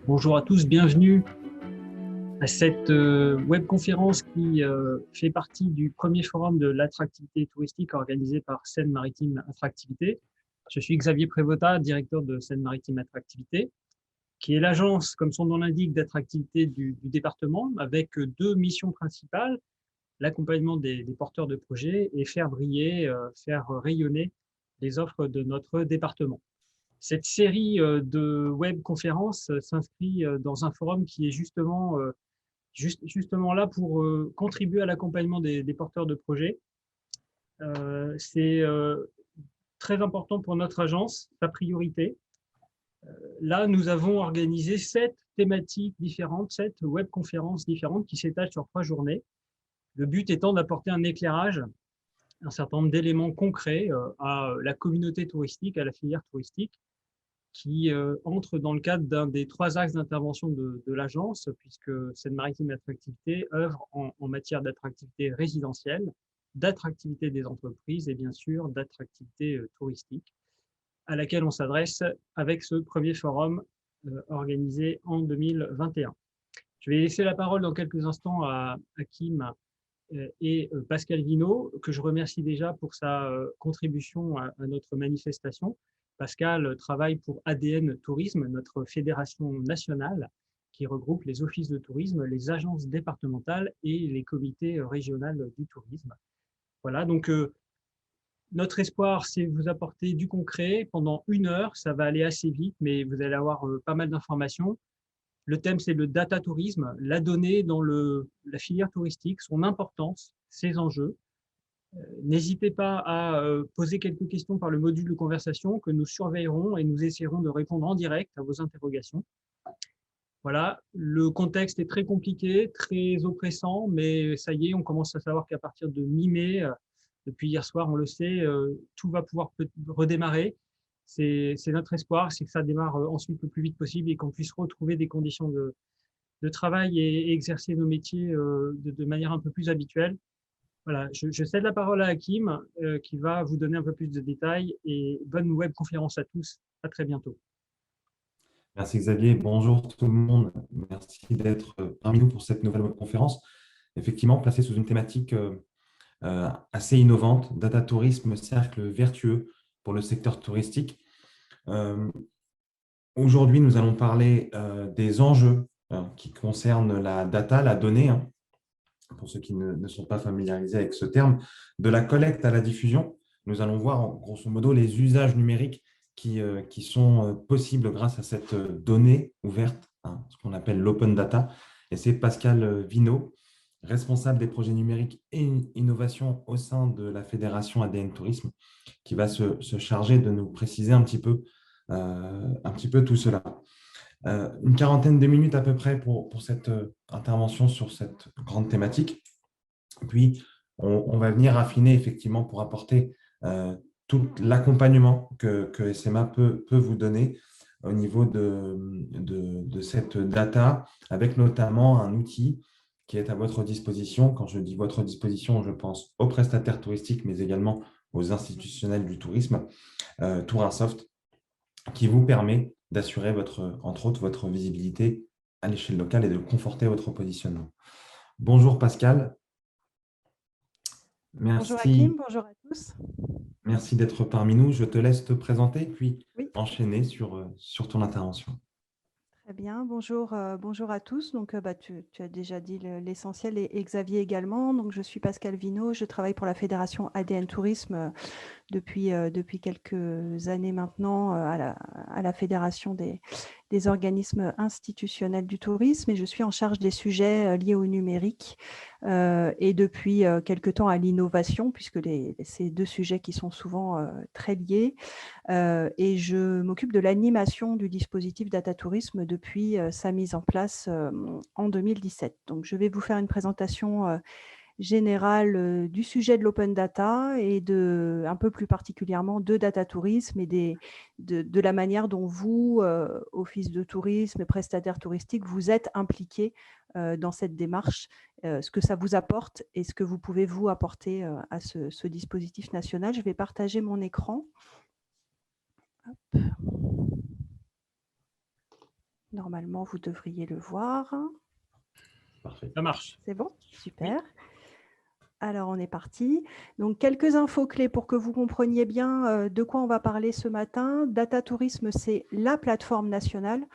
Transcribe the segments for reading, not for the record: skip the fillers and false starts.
Bonjour à tous, bienvenue à cette webconférence qui fait partie du premier forum de l'attractivité touristique organisé par Seine-Maritime Attractivité. Je suis Xavier Prévota, directeur de Seine-Maritime Attractivité, qui est l'agence, comme son nom l'indique, d'attractivité du département, avec deux missions principales, l'accompagnement des porteurs de projets et faire briller, faire rayonner les offres de notre département. Cette série de webconférences s'inscrit dans un forum qui est justement là pour contribuer à l'accompagnement des porteurs de projets. C'est très important pour notre agence, sa priorité. Là, nous avons organisé 7 thématiques différentes, 7 webconférences différentes qui s'étalent sur 3 journées. Le but étant d'apporter un éclairage, un certain nombre d'éléments concrets à la communauté touristique, à la filière touristique, qui entre dans le cadre d'un des 3 axes d'intervention de l'agence, puisque Seine-Maritime Attractivité œuvre en matière d'attractivité résidentielle, d'attractivité des entreprises et bien sûr d'attractivité touristique, à laquelle on s'adresse avec ce premier forum organisé en 2021. Je vais laisser la parole dans quelques instants à Kim et Pascal Vinault, que je remercie déjà pour sa contribution à notre manifestation. Pascal travaille pour ADN Tourisme, notre fédération nationale qui regroupe les offices de tourisme, les agences départementales et les comités régionaux du tourisme. Voilà, donc notre espoir, c'est vous apporter du concret pendant 1 heure. Ça va aller assez vite, mais vous allez avoir pas mal d'informations. Le thème, c'est le data tourisme, la donnée dans la filière touristique, son importance, ses enjeux. N'hésitez pas à poser quelques questions par le module de conversation que nous surveillerons et nous essaierons de répondre en direct à vos interrogations. Voilà, le contexte est très compliqué, très oppressant, mais ça y est, on commence à savoir qu'à partir de mi-mai, depuis hier soir, on le sait, tout va pouvoir redémarrer. C'est notre espoir, c'est que ça démarre ensuite le plus vite possible et qu'on puisse retrouver des conditions de travail et exercer nos métiers de manière un peu plus habituelle. Voilà, je cède la parole à Hakim qui va vous donner un peu plus de détails et bonne webconférence à tous. À très bientôt. Merci Xavier, bonjour tout le monde. Merci d'être parmi nous pour cette nouvelle conférence. Effectivement, placée sous une thématique assez innovante, data tourisme, cercle vertueux pour le secteur touristique. Aujourd'hui, nous allons parler des enjeux qui concernent la data, la donnée, pour ceux qui ne sont pas familiarisés avec ce terme, de la collecte à la diffusion. Nous allons voir grosso modo les usages numériques qui sont possibles grâce à cette donnée ouverte, ce qu'on appelle l'open data. Et c'est Pascal Vinault, responsable des projets numériques et innovation au sein de la Fédération ADN Tourisme, qui va se charger de nous préciser un petit peu tout cela. Une quarantaine de minutes à peu près pour cette intervention sur cette grande thématique. Puis, on va venir affiner effectivement pour apporter tout l'accompagnement que SMA peut vous donner au niveau de cette data, avec notamment un outil qui est à votre disposition. Quand je dis votre disposition, je pense aux prestataires touristiques, mais également aux institutionnels du tourisme, Tourasoft, qui vous permet d'assurer, entre autres, votre visibilité à l'échelle locale et de conforter votre positionnement. Bonjour Pascal. Bonjour Hakim, Merci, bonjour à tous. merci d'être parmi nous. Je te laisse te présenter, puis Oui, enchaîner sur ton intervention. très bien. Bonjour, bonjour à tous. Donc, tu as déjà dit l'essentiel et Xavier également. Donc, je suis Pascal Vinault. Je travaille pour la Fédération ADN Tourisme depuis quelques années maintenant à la Fédération des organismes institutionnels du tourisme et je suis en charge des sujets liés au numérique et depuis quelque temps à l'innovation puisque ces deux sujets qui sont souvent très liés et je m'occupe de l'animation du dispositif Data Tourisme depuis sa mise en place en 2017. Donc je vais vous faire une présentation générale du sujet de l'open data et un peu plus particulièrement de data tourisme et de la manière dont vous, office de tourisme et prestataires touristiques, vous êtes impliqués dans cette démarche, ce que ça vous apporte et ce que vous pouvez vous apporter à ce dispositif national. Je vais partager mon écran. Hop. Normalement, vous devriez le voir. Parfait. Ça marche. C'est bon? Super. Alors, on est parti. Donc, quelques infos clés pour que vous compreniez bien de quoi on va parler ce matin. Data Tourisme, c'est la plateforme nationale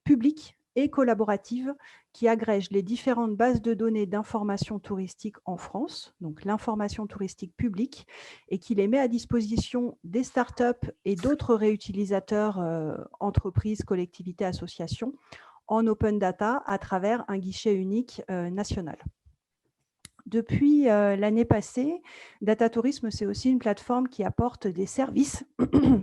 publique et collaborative qui agrège les différentes bases de données d'information touristique en France, donc l'information touristique publique, et qui les met à disposition des startups et d'autres réutilisateurs, entreprises, collectivités, associations, en open data à travers un guichet unique national. Depuis l'année passée, Data Tourisme, c'est aussi une plateforme qui apporte des services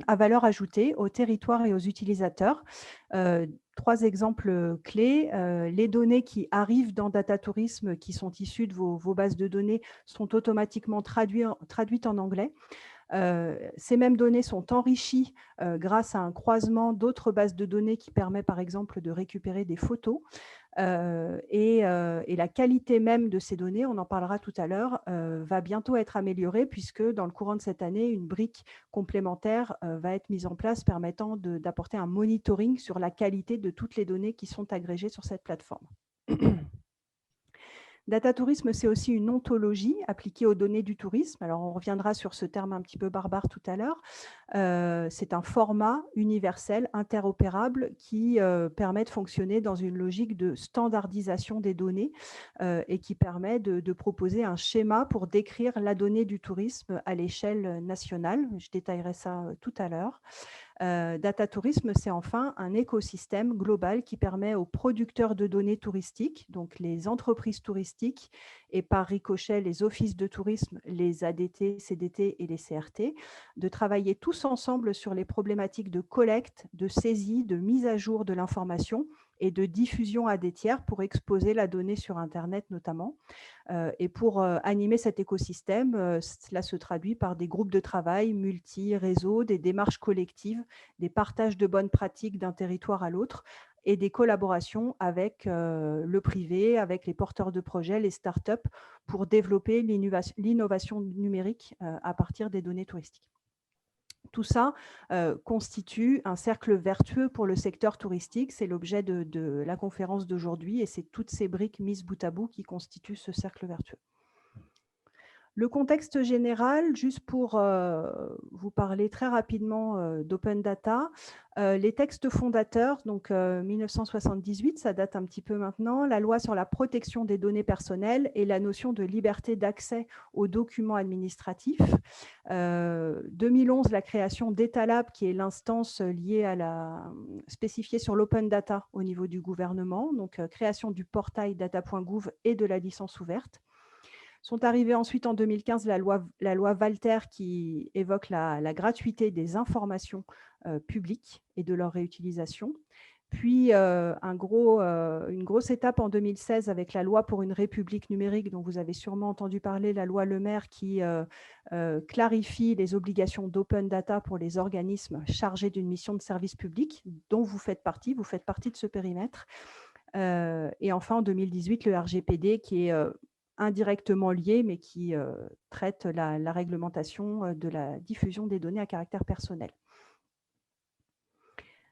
à valeur ajoutée aux territoires et aux utilisateurs. 3 exemples clés. Les données qui arrivent dans Data Tourisme, qui sont issues de vos bases de données, sont automatiquement traduites en anglais. Ces mêmes données sont enrichies grâce à un croisement d'autres bases de données qui permet par exemple de récupérer des photos. Et la qualité même de ces données, on en parlera tout à l'heure, va bientôt être améliorée puisque dans le courant de cette année, une brique complémentaire va être mise en place permettant d'apporter un monitoring sur la qualité de toutes les données qui sont agrégées sur cette plateforme. Data Tourisme, c'est aussi une ontologie appliquée aux données du tourisme. Alors, on reviendra sur ce terme un petit peu barbare tout à l'heure. C'est un format universel, interopérable, qui permet de fonctionner dans une logique de standardisation des données et qui permet de proposer un schéma pour décrire la donnée du tourisme à l'échelle nationale. Je détaillerai ça tout à l'heure. Data Tourisme, c'est enfin un écosystème global qui permet aux producteurs de données touristiques, donc les entreprises touristiques et par ricochet les offices de tourisme, les ADT, CDT et les CRT, de travailler tous ensemble sur les problématiques de collecte, de saisie, de mise à jour de l'information et de diffusion à des tiers pour exposer la donnée sur Internet notamment. Et pour animer cet écosystème, cela se traduit par des groupes de travail multi-réseaux, des démarches collectives, des partages de bonnes pratiques d'un territoire à l'autre et des collaborations avec le privé, avec les porteurs de projets, les startups, pour développer l'innovation numérique à partir des données touristiques. Tout ça constitue un cercle vertueux pour le secteur touristique. C'est l'objet de la conférence d'aujourd'hui et c'est toutes ces briques mises bout à bout qui constituent ce cercle vertueux. Le contexte général, juste pour vous parler très rapidement d'open data, les textes fondateurs, donc 1978, ça date un petit peu maintenant, la loi sur la protection des données personnelles et la notion de liberté d'accès aux documents administratifs. 2011, la création d'Etalab, qui est l'instance liée à spécifiée sur l'open data au niveau du gouvernement, donc création du portail data.gouv et de la licence ouverte. Sont arrivées ensuite en 2015 la loi Walter qui évoque la gratuité des informations publiques et de leur réutilisation. Puis une grosse étape en 2016 avec la loi pour une république numérique dont vous avez sûrement entendu parler, la loi Le Maire qui clarifie les obligations d'open data pour les organismes chargés d'une mission de service public dont vous faites partie de ce périmètre. Et enfin en 2018, le RGPD qui est indirectement lié, mais qui traite la réglementation de la diffusion des données à caractère personnel.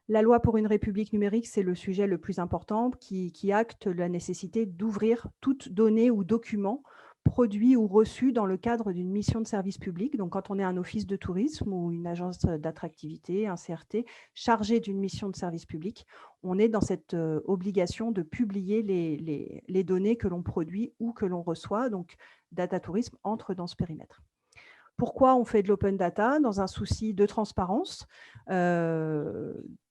La loi pour une république numérique, c'est le sujet le plus important qui acte la nécessité d'ouvrir toute donnée ou document produit ou reçu dans le cadre d'une mission de service public. Donc, quand on est un office de tourisme ou une agence d'attractivité, un CRT, chargé d'une mission de service public, on est dans cette obligation de publier les données que l'on produit ou que l'on reçoit. Donc, Data Tourisme entre dans ce périmètre. Pourquoi on fait de l'open data? Dans un souci de transparence,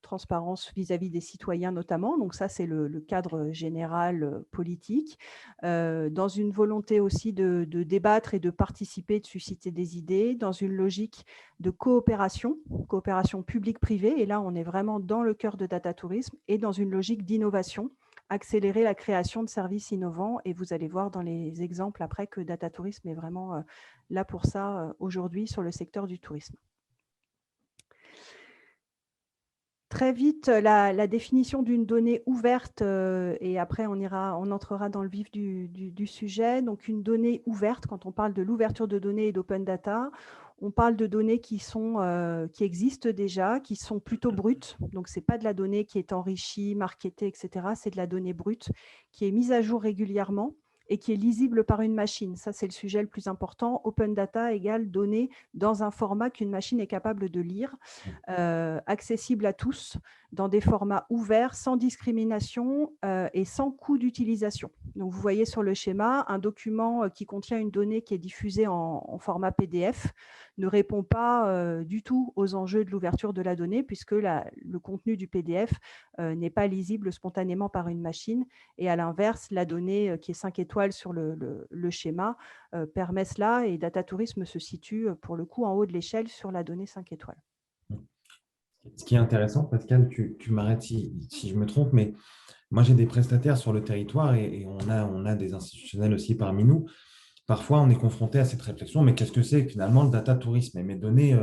transparence vis-à-vis des citoyens notamment, donc ça c'est le cadre général politique, dans une volonté aussi de débattre et de participer, de susciter des idées, dans une logique de coopération publique-privée, et là on est vraiment dans le cœur de Data Tourisme, et dans une logique d'innovation, accélérer la création de services innovants, et vous allez voir dans les exemples après que Data Tourisme est vraiment là pour ça aujourd'hui sur le secteur du tourisme. Très vite, la définition d'une donnée ouverte, et après on entrera dans le vif du sujet. Donc une donnée ouverte, quand on parle de l'ouverture de données et d'open data, On parle de données qui existent déjà, qui sont plutôt brutes. Donc, ce n'est pas de la donnée qui est enrichie, marketée, etc. C'est de la donnée brute qui est mise à jour régulièrement et qui est lisible par une machine. Ça, c'est le sujet le plus important. Open data égale données dans un format qu'une machine est capable de lire, accessible à tous, dans des formats ouverts, sans discrimination et sans coût d'utilisation. Donc, vous voyez sur le schéma, un document qui contient une donnée qui est diffusée en format PDF ne répond pas du tout aux enjeux de l'ouverture de la donnée, puisque le contenu du PDF n'est pas lisible spontanément par une machine. Et à l'inverse, la donnée qui est 5 étoiles sur le schéma permet cela, et Data Tourisme se situe pour le coup en haut de l'échelle sur la donnée 5 étoiles. Ce qui est intéressant, Pascal, tu m'arrêtes si je me trompe, mais moi j'ai des prestataires sur le territoire et on a des institutionnels aussi parmi nous. Parfois, on est confronté à cette réflexion, mais qu'est-ce que c'est finalement le data tourisme? Et mes données,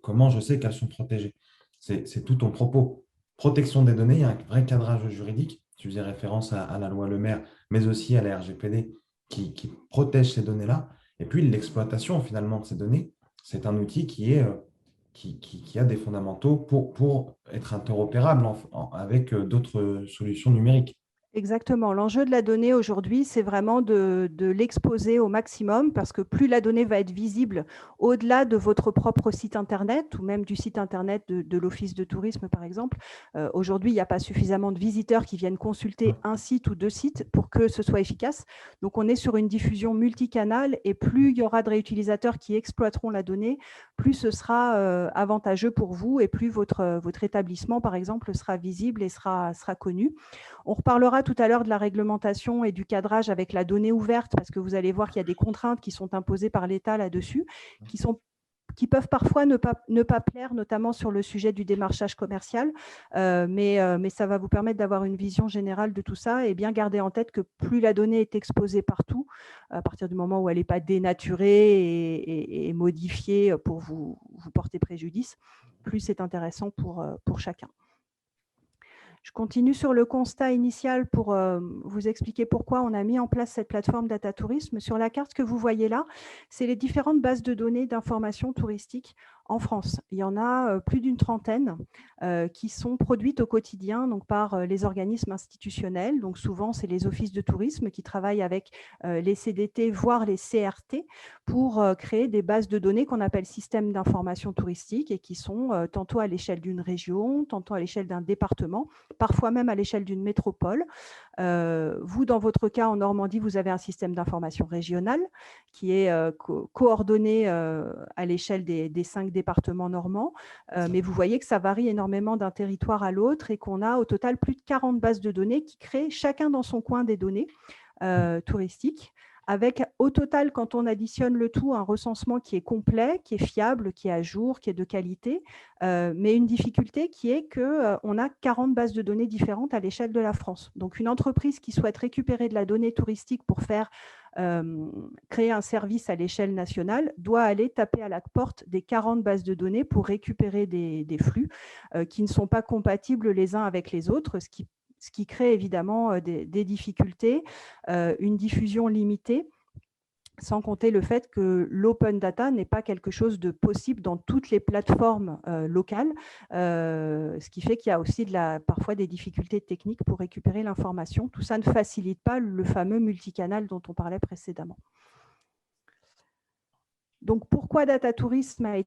comment je sais qu'elles sont protégées? C'est tout ton propos. Protection des données, il y a un vrai cadrage juridique. Tu faisais référence à la loi Le Maire, mais aussi à la RGPD qui protège ces données-là. Et puis, l'exploitation finalement de ces données, c'est un outil qui a des fondamentaux pour être interopérable avec d'autres solutions numériques. Exactement. L'enjeu de la donnée aujourd'hui, c'est vraiment de l'exposer au maximum, parce que plus la donnée va être visible au-delà de votre propre site Internet ou même du site Internet de l'Office de tourisme, par exemple. Aujourd'hui, il n'y a pas suffisamment de visiteurs qui viennent consulter un site ou deux sites pour que ce soit efficace. Donc, on est sur une diffusion multicanale, et plus il y aura de réutilisateurs qui exploiteront la donnée, plus ce sera avantageux pour vous et plus votre établissement, par exemple, sera visible et sera connu. On reparlera tout à l'heure de la réglementation et du cadrage avec la donnée ouverte, parce que vous allez voir qu'il y a des contraintes qui sont imposées par l'État là-dessus, qui peuvent parfois ne pas plaire, notamment sur le sujet du démarchage commercial, mais ça va vous permettre d'avoir une vision générale de tout ça, et bien garder en tête que plus la donnée est exposée partout, à partir du moment où elle n'est pas dénaturée et modifiée pour vous porter préjudice, plus c'est intéressant pour chacun. Je continue sur le constat initial pour vous expliquer pourquoi on a mis en place cette plateforme Data Tourisme. Sur la carte que vous voyez là, c'est les différentes bases de données d'information touristique en France. Il y en a plus d'une trentaine qui sont produites au quotidien donc, par les organismes institutionnels. Donc souvent, c'est les offices de tourisme qui travaillent avec les CDT, voire les CRT, pour créer des bases de données qu'on appelle systèmes d'information touristique, et qui sont tantôt à l'échelle d'une région, tantôt à l'échelle d'un département, parfois même à l'échelle d'une métropole. Vous, dans votre cas, en Normandie, vous avez un système d'information régional qui est coordonné à l'échelle des 5 départements normands, mais vous voyez que ça varie énormément d'un territoire à l'autre, et qu'on a au total plus de 40 bases de données qui créent chacun dans son coin des données touristiques, avec au total, quand on additionne le tout, un recensement qui est complet, qui est fiable, qui est à jour, qui est de qualité, mais une difficulté qui est qu'on a 40 bases de données différentes à l'échelle de la France. Donc, une entreprise qui souhaite récupérer de la donnée touristique pour faire créer un service à l'échelle nationale doit aller taper à la porte des 40 bases de données pour récupérer des flux qui ne sont pas compatibles les uns avec les autres, ce qui crée évidemment des difficultés, une diffusion limitée, sans compter le fait que l'open data n'est pas quelque chose de possible dans toutes les plateformes locales, ce qui fait qu'il y a aussi parfois des difficultés techniques pour récupérer l'information. Tout ça ne facilite pas le fameux multicanal dont on parlait précédemment. Donc, pourquoi Data Tourisme a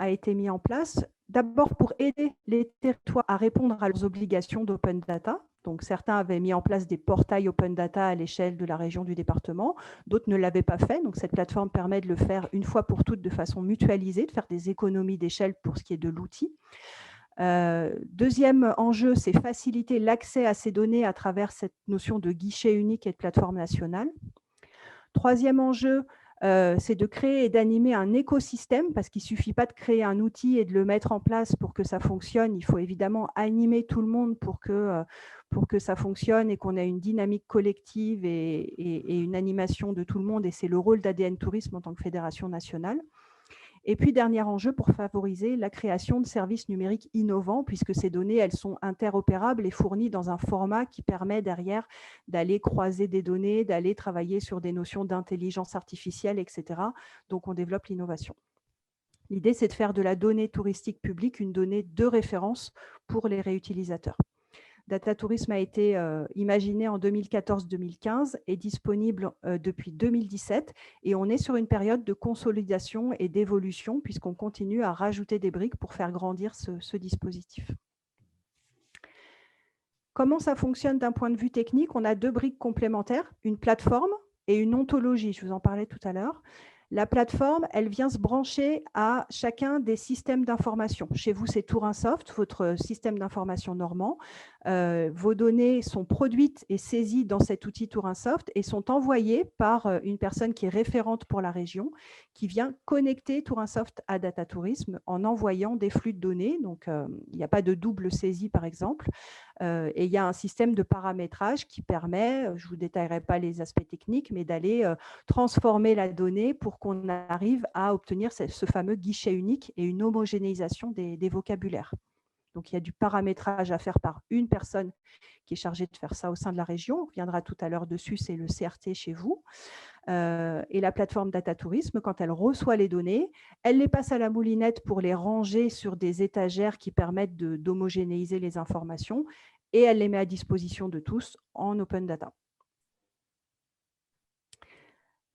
été mis en place? D'abord, pour aider les territoires à répondre à leurs obligations d'open data. Donc, certains avaient mis en place des portails open data à l'échelle de la région, du département. D'autres ne l'avaient pas fait. Donc, cette plateforme permet de le faire une fois pour toutes de façon mutualisée, de faire des économies d'échelle pour ce qui est de l'outil. Deuxième enjeu, c'est faciliter l'accès à ces données à travers cette notion de guichet unique et de plateforme nationale. Troisième enjeu, c'est de créer et d'animer un écosystème, parce qu'il ne suffit pas de créer un outil et de le mettre en place pour que ça fonctionne. Il faut évidemment animer tout le monde pour que ça fonctionne et qu'on ait une dynamique collective et une animation de tout le monde. Et c'est le rôle d'ADN Tourisme en tant que fédération nationale. Et puis, dernier enjeu, pour favoriser la création de services numériques innovants, puisque ces données, elles sont interopérables et fournies dans un format qui permet derrière d'aller croiser des données, d'aller travailler sur des notions d'intelligence artificielle, etc. Donc, on développe l'innovation. L'idée, c'est de faire de la donnée touristique publique une donnée de référence pour les réutilisateurs. Data Tourisme a été imaginé en 2014-2015 et disponible depuis 2017. Et on est sur une période de consolidation et d'évolution puisqu'on continue à rajouter des briques pour faire grandir ce dispositif. Comment ça fonctionne d'un point de vue technique? On a deux briques complémentaires, une plateforme et une ontologie. Je vous en parlais tout à l'heure. La plateforme, elle vient se brancher à chacun des systèmes d'information. Chez vous, c'est Tourinsoft, votre système d'information normand. Vos données sont produites et saisies dans cet outil Tourinsoft et sont envoyées par une personne qui est référente pour la région, qui vient connecter Tourinsoft à Data Tourisme en envoyant des flux de données. Donc, il n'y a pas de double saisie, par exemple. Et il y a un système de paramétrage qui permet, je ne vous détaillerai pas les aspects techniques, mais d'aller transformer la donnée pour qu'on arrive à obtenir ce fameux guichet unique et une homogénéisation des vocabulaires. Donc, il y a du paramétrage à faire par une personne qui est chargée de faire ça au sein de la région. On reviendra tout à l'heure dessus, c'est le CRT chez vous. Et la plateforme Data Tourisme, quand elle reçoit les données, elle les passe à la moulinette pour les ranger sur des étagères qui permettent d'homogénéiser les informations et elle les met à disposition de tous en open data.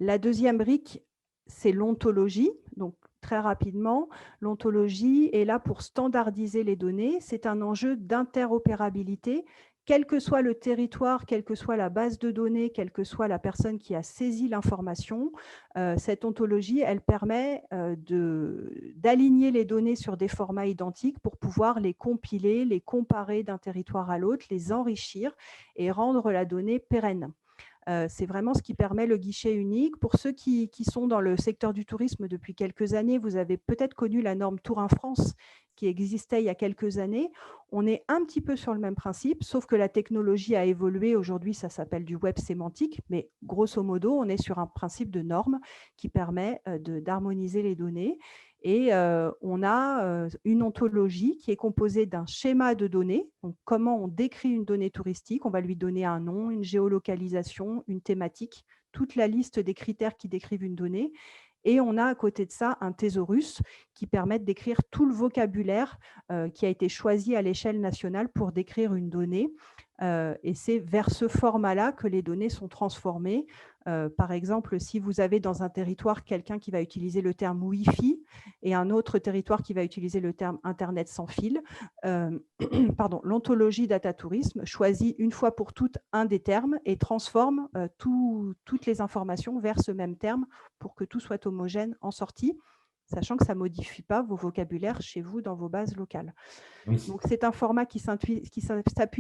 La deuxième brique, c'est l'ontologie. Donc, très rapidement, l'ontologie est là pour standardiser les données. C'est un enjeu d'interopérabilité. Quel que soit le territoire, quelle que soit la base de données, quelle que soit la personne qui a saisi l'information, cette ontologie, elle permet d'aligner les données sur des formats identiques pour pouvoir les compiler, les comparer d'un territoire à l'autre, les enrichir et rendre la donnée pérenne. C'est vraiment ce qui permet le guichet unique. Pour ceux qui sont dans le secteur du tourisme depuis quelques années, vous avez peut-être connu la norme Tourin France qui existait il y a quelques années. On est un petit peu sur le même principe, sauf que la technologie a évolué. Aujourd'hui, ça s'appelle du web sémantique, mais grosso modo, on est sur un principe de norme qui permet d'harmoniser les données. Et on a une ontologie qui est composée d'un schéma de données. Donc, comment on décrit une donnée touristique? On va lui donner un nom, une géolocalisation, une thématique, toute la liste des critères qui décrivent une donnée. Et on a à côté de ça un thésaurus qui permet de décrire tout le vocabulaire qui a été choisi à l'échelle nationale pour décrire une donnée. Et c'est vers ce format-là que les données sont transformées. Par exemple, si vous avez dans un territoire quelqu'un qui va utiliser le terme Wi-Fi et un autre territoire qui va utiliser le terme Internet sans fil, l'ontologie Data Tourisme choisit une fois pour toutes un des termes et transforme toutes les informations vers ce même terme pour que tout soit homogène en sortie, sachant que ça ne modifie pas vos vocabulaires chez vous dans vos bases locales. Oui. Donc, c'est un format qui s'appuie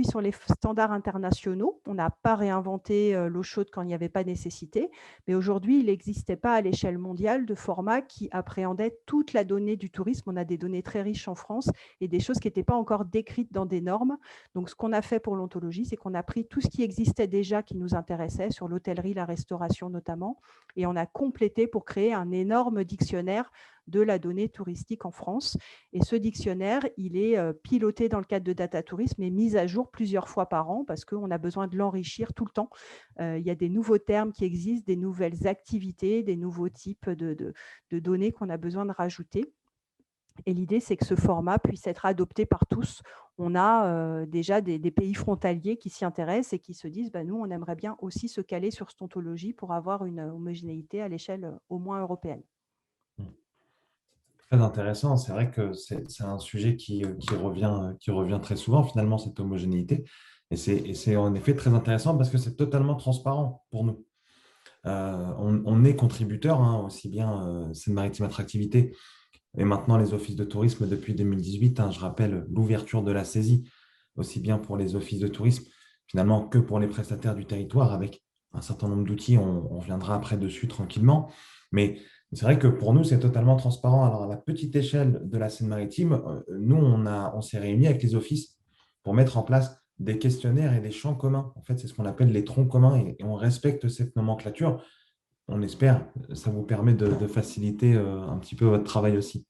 sur les standards internationaux. On n'a pas réinventé l'eau chaude quand il n'y avait pas nécessité, mais aujourd'hui, il n'existait pas à l'échelle mondiale de format qui appréhendait toute la donnée du tourisme. On a des données très riches en France et des choses qui n'étaient pas encore décrites dans des normes. Donc, ce qu'on a fait pour l'ontologie, c'est qu'on a pris tout ce qui existait déjà qui nous intéressait, sur l'hôtellerie, la restauration notamment, et on a complété pour créer un énorme dictionnaire de la donnée touristique en France. Et ce dictionnaire, il est piloté dans le cadre de Data Tourisme et mis à jour plusieurs fois par an parce qu'on a besoin de l'enrichir tout le temps. Il y a des nouveaux termes qui existent, des nouvelles activités, des nouveaux types de données qu'on a besoin de rajouter. Et l'idée, c'est que ce format puisse être adopté par tous. On a déjà des pays frontaliers qui s'y intéressent et qui se disent nous, on aimerait bien aussi se caler sur cette ontologie pour avoir une homogénéité à l'échelle au moins européenne. Très intéressant. C'est vrai que c'est un sujet qui revient très souvent, finalement, cette homogénéité. Et c'est en effet très intéressant parce que c'est totalement transparent pour nous. On est contributeur, aussi bien Seine-Maritime Attractivité et maintenant les offices de tourisme depuis 2018. Je rappelle l'ouverture de la saisie, aussi bien pour les offices de tourisme, finalement, que pour les prestataires du territoire, avec un certain nombre d'outils. On reviendra après dessus tranquillement. Mais c'est vrai que pour nous, c'est totalement transparent. Alors, à la petite échelle de la Seine-Maritime, nous, on s'est réunis avec les offices pour mettre en place des questionnaires et des champs communs. En fait, c'est ce qu'on appelle les troncs communs et on respecte cette nomenclature. On espère, ça vous permet de faciliter un petit peu votre travail aussi.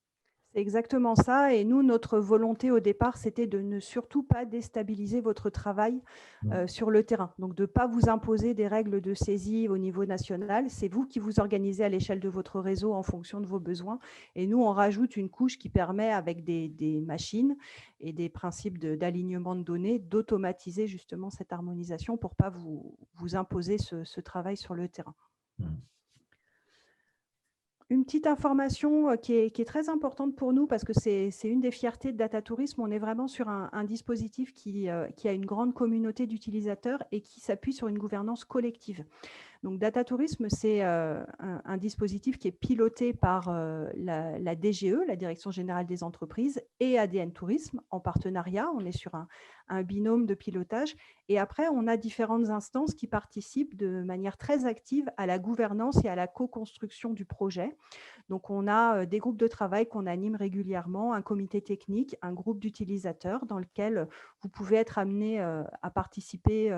C'est exactement ça. Et nous, notre volonté au départ, c'était de ne surtout pas déstabiliser votre travail sur le terrain. Donc, de ne pas vous imposer des règles de saisie au niveau national. C'est vous qui vous organisez à l'échelle de votre réseau en fonction de vos besoins. Et nous, on rajoute une couche qui permet, avec des machines et des principes d'alignement de données, d'automatiser justement cette harmonisation pour ne pas vous imposer ce travail sur le terrain. Une petite information qui est très importante pour nous, parce que c'est une des fiertés de Data Tourisme. On est vraiment sur un dispositif qui a une grande communauté d'utilisateurs et qui s'appuie sur une gouvernance collective. Donc, Data Tourisme, c'est un dispositif qui est piloté par la DGE, la Direction Générale des Entreprises, et ADN Tourisme en partenariat. On est sur un binôme de pilotage. Et après, on a différentes instances qui participent de manière très active à la gouvernance et à la co-construction du projet. Donc, on a des groupes de travail qu'on anime régulièrement, un comité technique, un groupe d'utilisateurs dans lequel vous pouvez être amené à participer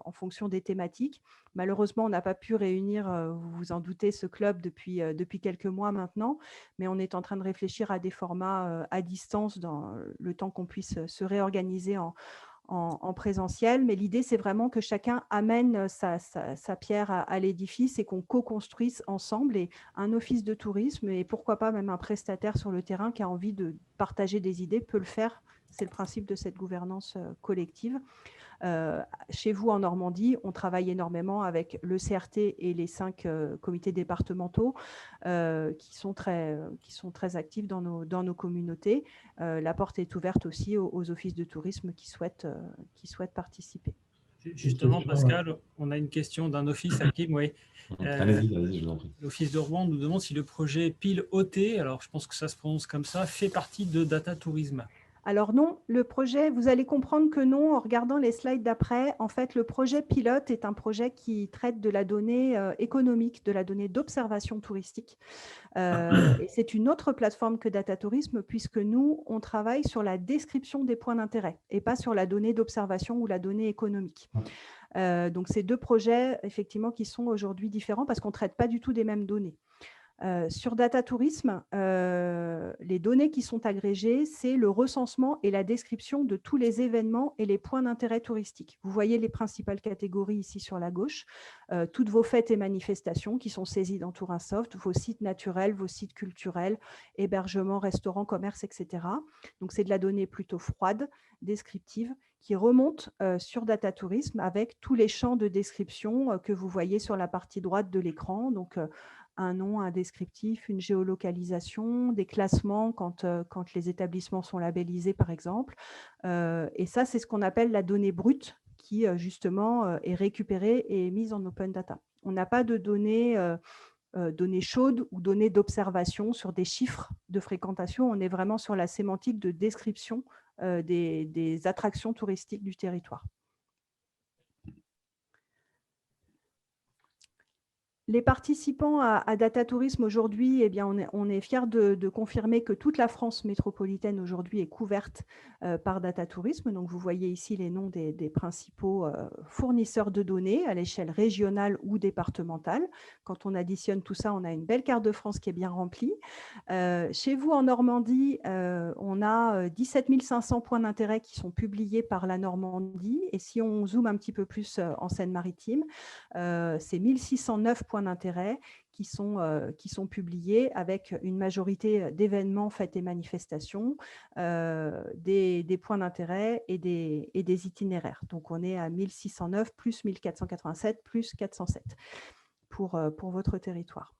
en fonction des thématiques. Malheureusement, on n'a pas pu réunir, vous vous en doutez, ce club depuis quelques mois maintenant, mais on est en train de réfléchir à des formats à distance dans le temps qu'on puisse se réorganiser en présentiel. Mais l'idée, c'est vraiment que chacun amène sa pierre à l'édifice et qu'on co-construise ensemble. Et un office de tourisme, et pourquoi pas même un prestataire sur le terrain qui a envie de partager des idées, peut le faire. C'est le principe de cette gouvernance collective. Chez vous, en Normandie, on travaille énormément avec le CRT et les 5 comités départementaux qui sont très actifs dans nos communautés. La porte est ouverte aussi aux offices de tourisme qui souhaitent participer. Justement, Pascal, on a une question d'un office, Hakim, oui. Allez-y, je vous en prie. L'office de Rouen nous demande si le projet Pile OT, alors je pense que ça se prononce comme ça, fait partie de Data Tourisme. Alors non, le projet, vous allez comprendre que non en regardant les slides d'après. En fait, le projet pilote est un projet qui traite de la donnée économique, de la donnée d'observation touristique. Et c'est une autre plateforme que Data Tourisme, puisque nous, on travaille sur la description des points d'intérêt et pas sur la donnée d'observation ou la donnée économique. Donc, c'est 2 projets, effectivement, qui sont aujourd'hui différents parce qu'on ne traite pas du tout des mêmes données. Sur Data Tourisme, les données qui sont agrégées, c'est le recensement et la description de tous les événements et les points d'intérêt touristiques. Vous voyez les principales catégories ici sur la gauche. Toutes vos fêtes et manifestations qui sont saisies dans Tourinsoft, vos sites naturels, vos sites culturels, hébergements, restaurants, commerces, etc. Donc, c'est de la donnée plutôt froide, descriptive, qui remonte sur Data Tourisme avec tous les champs de description que vous voyez sur la partie droite de l'écran. Donc, un nom, un descriptif, une géolocalisation, des classements quand les établissements sont labellisés, par exemple. Et ça, c'est ce qu'on appelle la donnée brute qui, justement, est récupérée et mise en open data. On n'a pas de données chaudes ou données d'observation sur des chiffres de fréquentation. On est vraiment sur la sémantique de description des attractions touristiques du territoire. Les participants à Data Tourisme aujourd'hui, eh bien, on est fiers de confirmer que toute la France métropolitaine aujourd'hui est couverte par Data Tourisme. Donc, vous voyez ici les noms des principaux fournisseurs de données à l'échelle régionale ou départementale. Quand on additionne tout ça, on a une belle carte de France qui est bien remplie. Chez vous, en Normandie, on a 17 500 points d'intérêt qui sont publiés par la Normandie. Et si on zoome un petit peu plus en Seine-Maritime, c'est 1609 points d'intérêt qui sont publiés avec une majorité d'événements, fêtes et manifestations, des points d'intérêt et des itinéraires. Donc, on est à 1609 plus 1487 plus 407 pour votre territoire.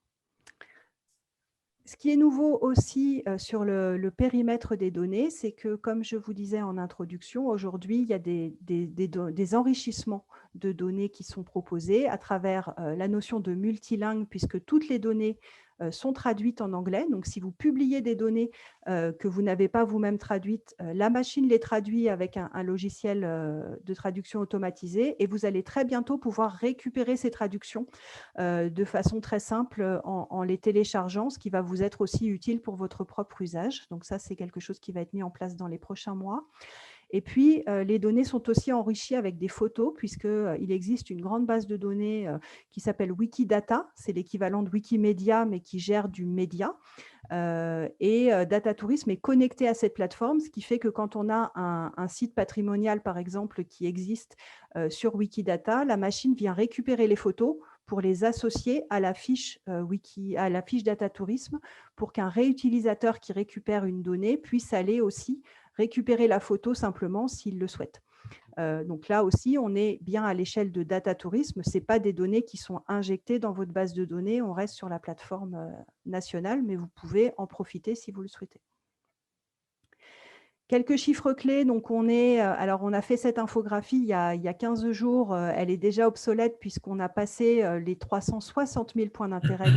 Ce qui est nouveau aussi sur le périmètre des données, c'est que, comme je vous disais en introduction, aujourd'hui, il y a des enrichissements de données qui sont proposés à travers la notion de multilingue, puisque toutes les données sont traduites en anglais. Donc, si vous publiez des données que vous n'avez pas vous-même traduites, la machine les traduit avec un logiciel de traduction automatisé et vous allez très bientôt pouvoir récupérer ces traductions de façon très simple en les téléchargeant, ce qui va vous être aussi utile pour votre propre usage. Donc, ça, c'est quelque chose qui va être mis en place dans les prochains mois. Et puis, les données sont aussi enrichies avec des photos, puisqu'il existe une grande base de données qui s'appelle Wikidata. C'est l'équivalent de Wikimedia, mais qui gère du média. Data Tourisme est connecté à cette plateforme, ce qui fait que quand on a un site patrimonial, par exemple, qui existe sur Wikidata, la machine vient récupérer les photos pour les associer à la fiche Data Tourisme, pour qu'un réutilisateur qui récupère une donnée puisse aller aussi récupérer la photo simplement s'il le souhaite. Donc là aussi, on est bien à l'échelle de Data Tourisme. Ce n'est pas des données qui sont injectées dans votre base de données. On reste sur la plateforme nationale, mais vous pouvez en profiter si vous le souhaitez. Quelques chiffres clés. Donc on a fait cette infographie il y a 15 jours. Elle est déjà obsolète puisqu'on a passé les 360 000 points d'intérêt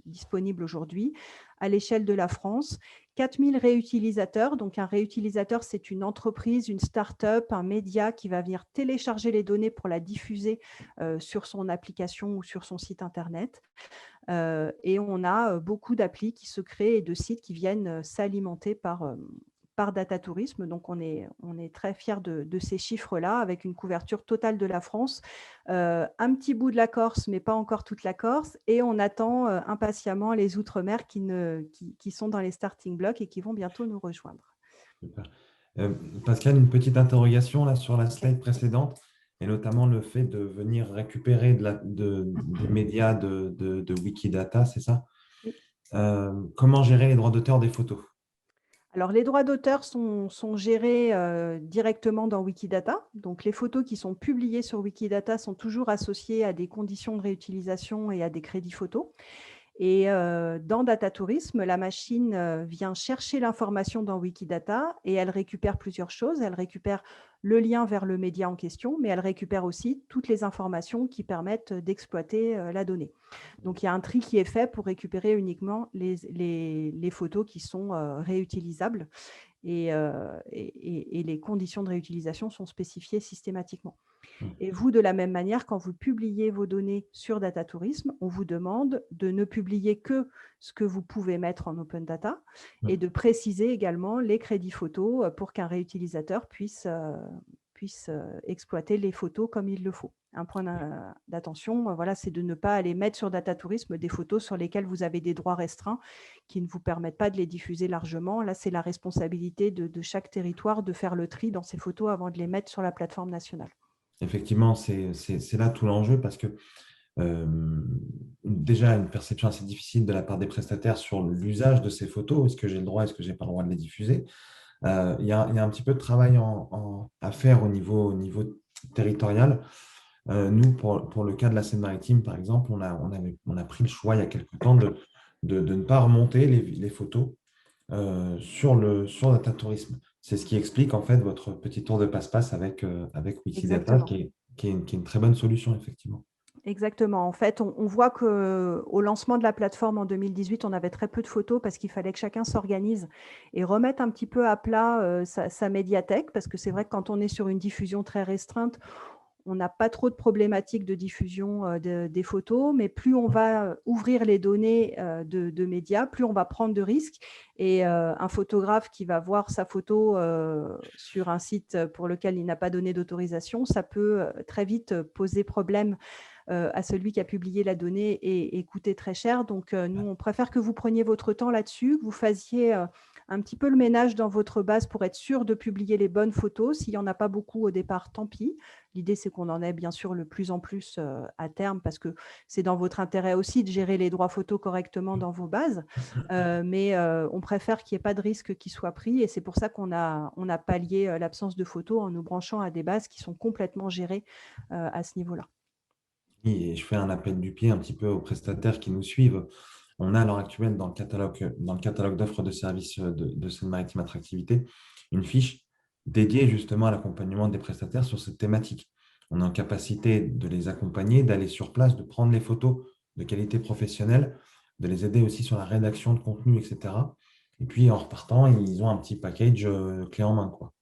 disponibles aujourd'hui à l'échelle de la France. 4 000 réutilisateurs. Donc un réutilisateur, c'est une entreprise, une start-up, un média qui va venir télécharger les données pour la diffuser sur son application ou sur son site Internet. Et on a beaucoup d'applis qui se créent et de sites qui viennent s'alimenter par Data Tourisme. Donc, on est très fiers de ces chiffres-là, avec une couverture totale de la France, un petit bout de la Corse, mais pas encore toute la Corse, et on attend impatiemment les Outre-mer qui sont dans les starting blocks et qui vont bientôt nous rejoindre. Super. Pascal, une petite interrogation là, sur la slide précédente, et notamment le fait de venir récupérer des médias de Wikidata, c'est ça? Oui. Comment gérer les droits d'auteur des photos? Alors, les droits d'auteur sont gérés directement dans Wikidata. Donc, les photos qui sont publiées sur Wikidata sont toujours associées à des conditions de réutilisation et à des crédits photos. Et dans Data Tourisme, la machine vient chercher l'information dans Wikidata et elle récupère plusieurs choses. Elle récupère le lien vers le média en question, mais elle récupère aussi toutes les informations qui permettent d'exploiter la donnée. Donc, il y a un tri qui est fait pour récupérer uniquement les photos qui sont réutilisables et les conditions de réutilisation sont spécifiées systématiquement. Et vous, de la même manière, quand vous publiez vos données sur Data Tourisme, on vous demande de ne publier que ce que vous pouvez mettre en open data et de préciser également les crédits photos pour qu'un réutilisateur puisse exploiter les photos comme il le faut. Un point d'attention, voilà, c'est de ne pas aller mettre sur Data Tourisme des photos sur lesquelles vous avez des droits restreints qui ne vous permettent pas de les diffuser largement. Là, c'est la responsabilité de chaque territoire de faire le tri dans ces photos avant de les mettre sur la plateforme nationale. Effectivement, c'est là tout l'enjeu parce que déjà une perception assez difficile de la part des prestataires sur l'usage de ces photos. Est-ce que j'ai le droit, est-ce que je n'ai pas le droit de les diffuser? Il y a un petit peu de travail à faire au niveau territorial. Nous, pour le cas de la Seine-Maritime, par exemple, on a pris le choix il y a quelque temps de ne pas remonter les photos sur Data Tourisme. C'est ce qui explique en fait votre petit tour de passe-passe avec Wikidata, qui est une très bonne solution, effectivement. Exactement. En fait, on voit qu'au lancement de la plateforme en 2018, on avait très peu de photos parce qu'il fallait que chacun s'organise et remette un petit peu à plat sa médiathèque, parce que c'est vrai que quand on est sur une diffusion très restreinte, on n'a pas trop de problématiques de diffusion des photos, mais plus on va ouvrir les données de médias, plus on va prendre de risques. Et un photographe qui va voir sa photo sur un site pour lequel il n'a pas donné d'autorisation, ça peut très vite poser problème à celui qui a publié la donnée et coûter très cher. Donc, nous, on préfère que vous preniez votre temps là-dessus, que vous fassiez un petit peu le ménage dans votre base pour être sûr de publier les bonnes photos. S'il n'y en a pas beaucoup au départ, tant pis. L'idée, c'est qu'on en ait bien sûr le plus en plus à terme, parce que c'est dans votre intérêt aussi de gérer les droits photos correctement dans vos bases. Mais on préfère qu'il n'y ait pas de risque qui soit pris. Et c'est pour ça qu'on a pallié l'absence de photos en nous branchant à des bases qui sont complètement gérées à ce niveau-là. Et je fais un appel du pied un petit peu aux prestataires qui nous suivent. On a à l'heure actuelle dans le catalogue d'offres de services de Seine-Maritime Attractivité une fiche dédiée justement à l'accompagnement des prestataires sur cette thématique. On est en capacité de les accompagner, d'aller sur place, de prendre les photos de qualité professionnelle, de les aider aussi sur la rédaction de contenu, etc. Et puis en repartant, ils ont un petit package clé en main, quoi.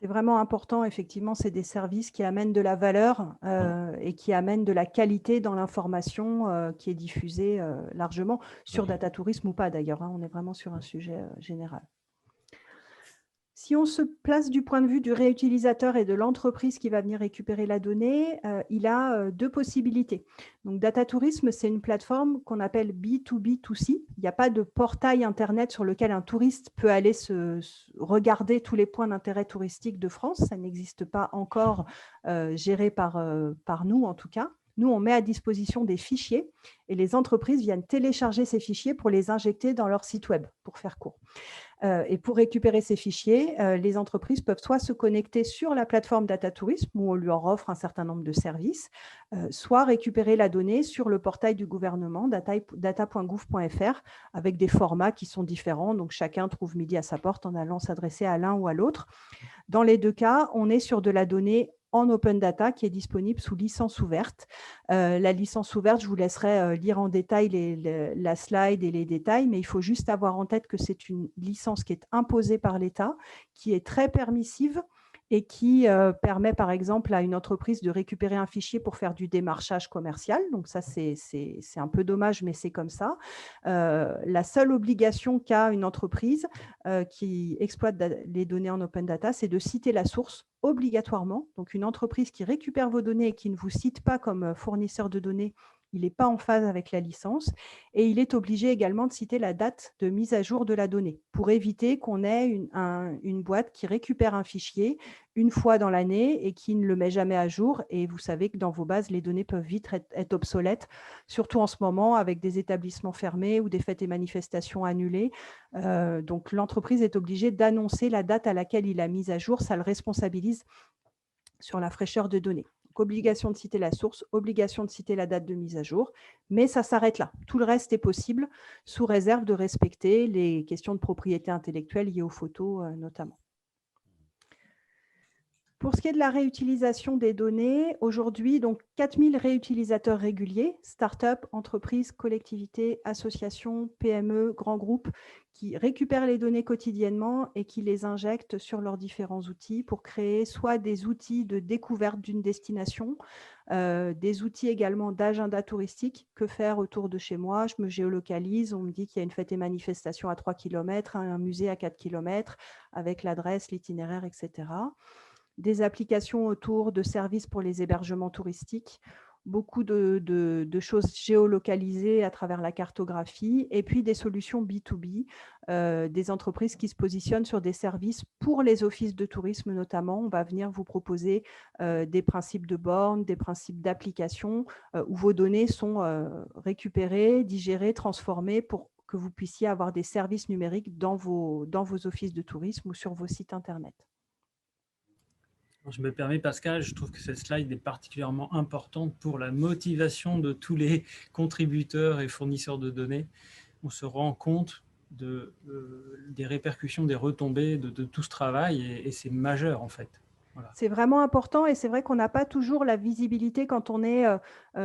C'est vraiment important, effectivement, c'est des services qui amènent de la valeur et qui amènent de la qualité dans l'information qui est diffusée largement, sur Data Tourisme ou pas d'ailleurs, hein, on est vraiment sur un sujet général. Si on se place du point de vue du réutilisateur et de l'entreprise qui va venir récupérer la donnée, il a deux possibilités. Donc, Datatourisme, c'est une plateforme qu'on appelle B2B2C. Il n'y a pas de portail Internet sur lequel un touriste peut aller regarder tous les points d'intérêt touristique de France. Ça n'existe pas encore, géré par nous en tout cas. Nous, on met à disposition des fichiers et les entreprises viennent télécharger ces fichiers pour les injecter dans leur site web, pour faire court. Et pour récupérer ces fichiers, les entreprises peuvent soit se connecter sur la plateforme Datatourisme, où on leur offre un certain nombre de services, soit récupérer la donnée sur le portail du gouvernement, data.gouv.fr, avec des formats qui sont différents. Donc, chacun trouve midi à sa porte en allant s'adresser à l'un ou à l'autre. Dans les deux cas, on est sur de la donnée en open data qui est disponible sous licence ouverte. La licence ouverte, je vous laisserai lire en détail la slide et les détails, mais il faut juste avoir en tête que c'est une licence qui est imposée par l'État, qui est très permissive et qui permet par exemple à une entreprise de récupérer un fichier pour faire du démarchage commercial. Donc ça, c'est un peu dommage, mais c'est comme ça. La seule obligation qu'a une entreprise qui exploite les données en open data, c'est de citer la source obligatoirement. Donc une entreprise qui récupère vos données et qui ne vous cite pas comme fournisseur de données, il n'est pas en phase avec la licence et il est obligé également de citer la date de mise à jour de la donnée pour éviter qu'on ait une boîte qui récupère un fichier une fois dans l'année et qui ne le met jamais à jour. Et vous savez que dans vos bases, les données peuvent vite être obsolètes, surtout en ce moment avec des établissements fermés ou des fêtes et manifestations annulées. Donc l'entreprise est obligée d'annoncer la date à laquelle il a mis à jour. Ça le responsabilise sur la fraîcheur de données. Obligation de citer la source, obligation de citer la date de mise à jour, mais ça s'arrête là. Tout le reste est possible, sous réserve de respecter les questions de propriété intellectuelle liées aux photos notamment. Pour ce qui est de la réutilisation des données, aujourd'hui, donc 4000 réutilisateurs réguliers, start-up, entreprises, collectivités, associations, PME, grands groupes, qui récupèrent les données quotidiennement et qui les injectent sur leurs différents outils pour créer soit des outils de découverte d'une destination, des outils également d'agenda touristique. Que faire autour de chez moi? Je me géolocalise, on me dit qu'il y a une fête et manifestation à 3 km, un musée à 4 km, avec l'adresse, l'itinéraire, etc. Des applications autour de services pour les hébergements touristiques, beaucoup de choses géolocalisées à travers la cartographie, et puis des solutions B2B, des entreprises qui se positionnent sur des services pour les offices de tourisme notamment. On va venir vous proposer des principes de bornes, des principes d'application, où vos données sont récupérées, digérées, transformées pour que vous puissiez avoir des services numériques dans vos offices de tourisme ou sur vos sites Internet. Je me permets, Pascal, je trouve que cette slide est particulièrement importante pour la motivation de tous les contributeurs et fournisseurs de données. On se rend compte des répercussions, des retombées de tout ce travail et c'est majeur en fait. Voilà. C'est vraiment important et c'est vrai qu'on n'a pas toujours la visibilité quand on est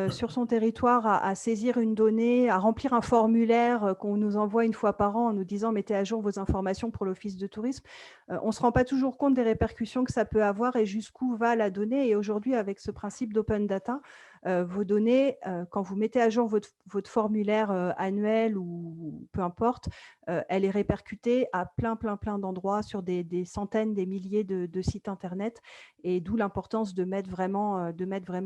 sur son territoire à saisir une donnée, à remplir un formulaire qu'on nous envoie une fois par an en nous disant « mettez à jour vos informations pour l'office de tourisme ». On ne se rend pas toujours compte des répercussions que ça peut avoir et jusqu'où va la donnée. Et aujourd'hui, avec ce principe d'open data, vos données, quand vous mettez à jour votre formulaire annuel ou peu importe, elle est répercutée à plein d'endroits sur des centaines, des milliers de sites Internet, et d'où l'importance de mettre vraiment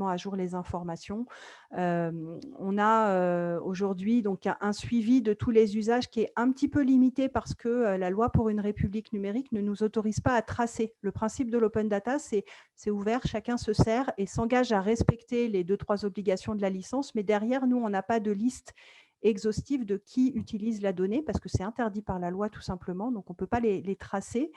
à jour les informations. On a aujourd'hui donc un suivi de tous les usages qui est un petit peu limité parce que la loi pour une république numérique ne nous autorise pas à tracer. Le principe de l'open data, c'est ouvert, chacun se sert et s'engage à respecter les 2-3 obligations de la licence, mais derrière, nous, on n'a pas de liste exhaustive de qui utilise la donnée parce que c'est interdit par la loi tout simplement, donc on ne peut pas les tracer.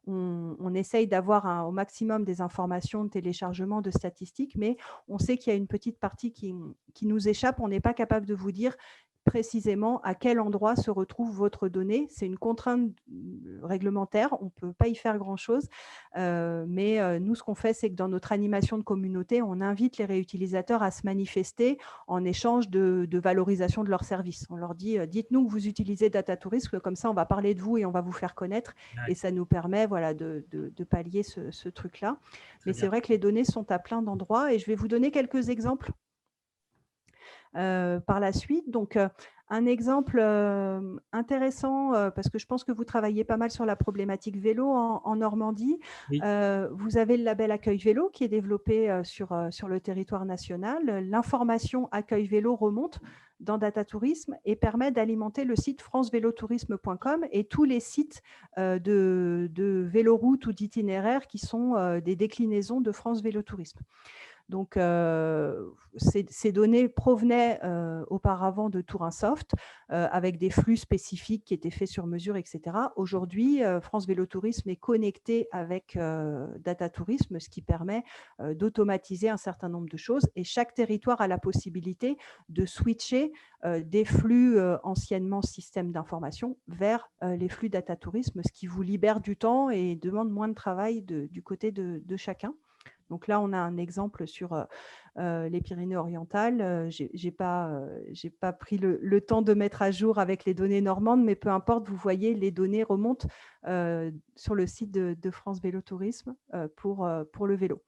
On essaye d'avoir au maximum des informations de téléchargement, de statistiques, mais on sait qu'il y a une petite partie qui nous échappe, on n'est pas capable de vous dire précisément à quel endroit se retrouve votre donnée. C'est une contrainte réglementaire, on ne peut pas y faire grand-chose, mais nous, ce qu'on fait, c'est que dans notre animation de communauté, on invite les réutilisateurs à se manifester en échange de valorisation de leurs services. On leur dit, dites-nous que vous utilisez Datatourisme, comme ça, on va parler de vous et on va vous faire connaître. Ouais. Et ça nous permet voilà, de pallier ce truc-là. Mais c'est vrai que les données sont à plein d'endroits et je vais vous donner quelques exemples par la suite. Donc, Un exemple intéressant, parce que je pense que vous travaillez pas mal sur la problématique vélo en Normandie. Oui. Vous avez le label Accueil Vélo qui est développé sur le territoire national. L'information Accueil Vélo remonte dans Data Tourisme et permet d'alimenter le site francevélotourisme.com et tous les sites de véloroute ou d'itinéraires qui sont des déclinaisons de France Vélo Tourisme. Donc, ces données provenaient auparavant de Tourinsoft avec des flux spécifiques qui étaient faits sur mesure, etc. Aujourd'hui, France Vélo Tourisme est connecté avec Data Tourisme, ce qui permet d'automatiser un certain nombre de choses. Et chaque territoire a la possibilité de switcher des flux anciennement systèmes d'information vers les flux Data Tourisme, ce qui vous libère du temps et demande moins de travail du côté de chacun. Donc là, on a un exemple sur les Pyrénées-Orientales. Je n'ai pas pris le temps de mettre à jour avec les données normandes, mais peu importe, vous voyez, les données remontent sur le site de France Vélo Tourisme pour le vélo.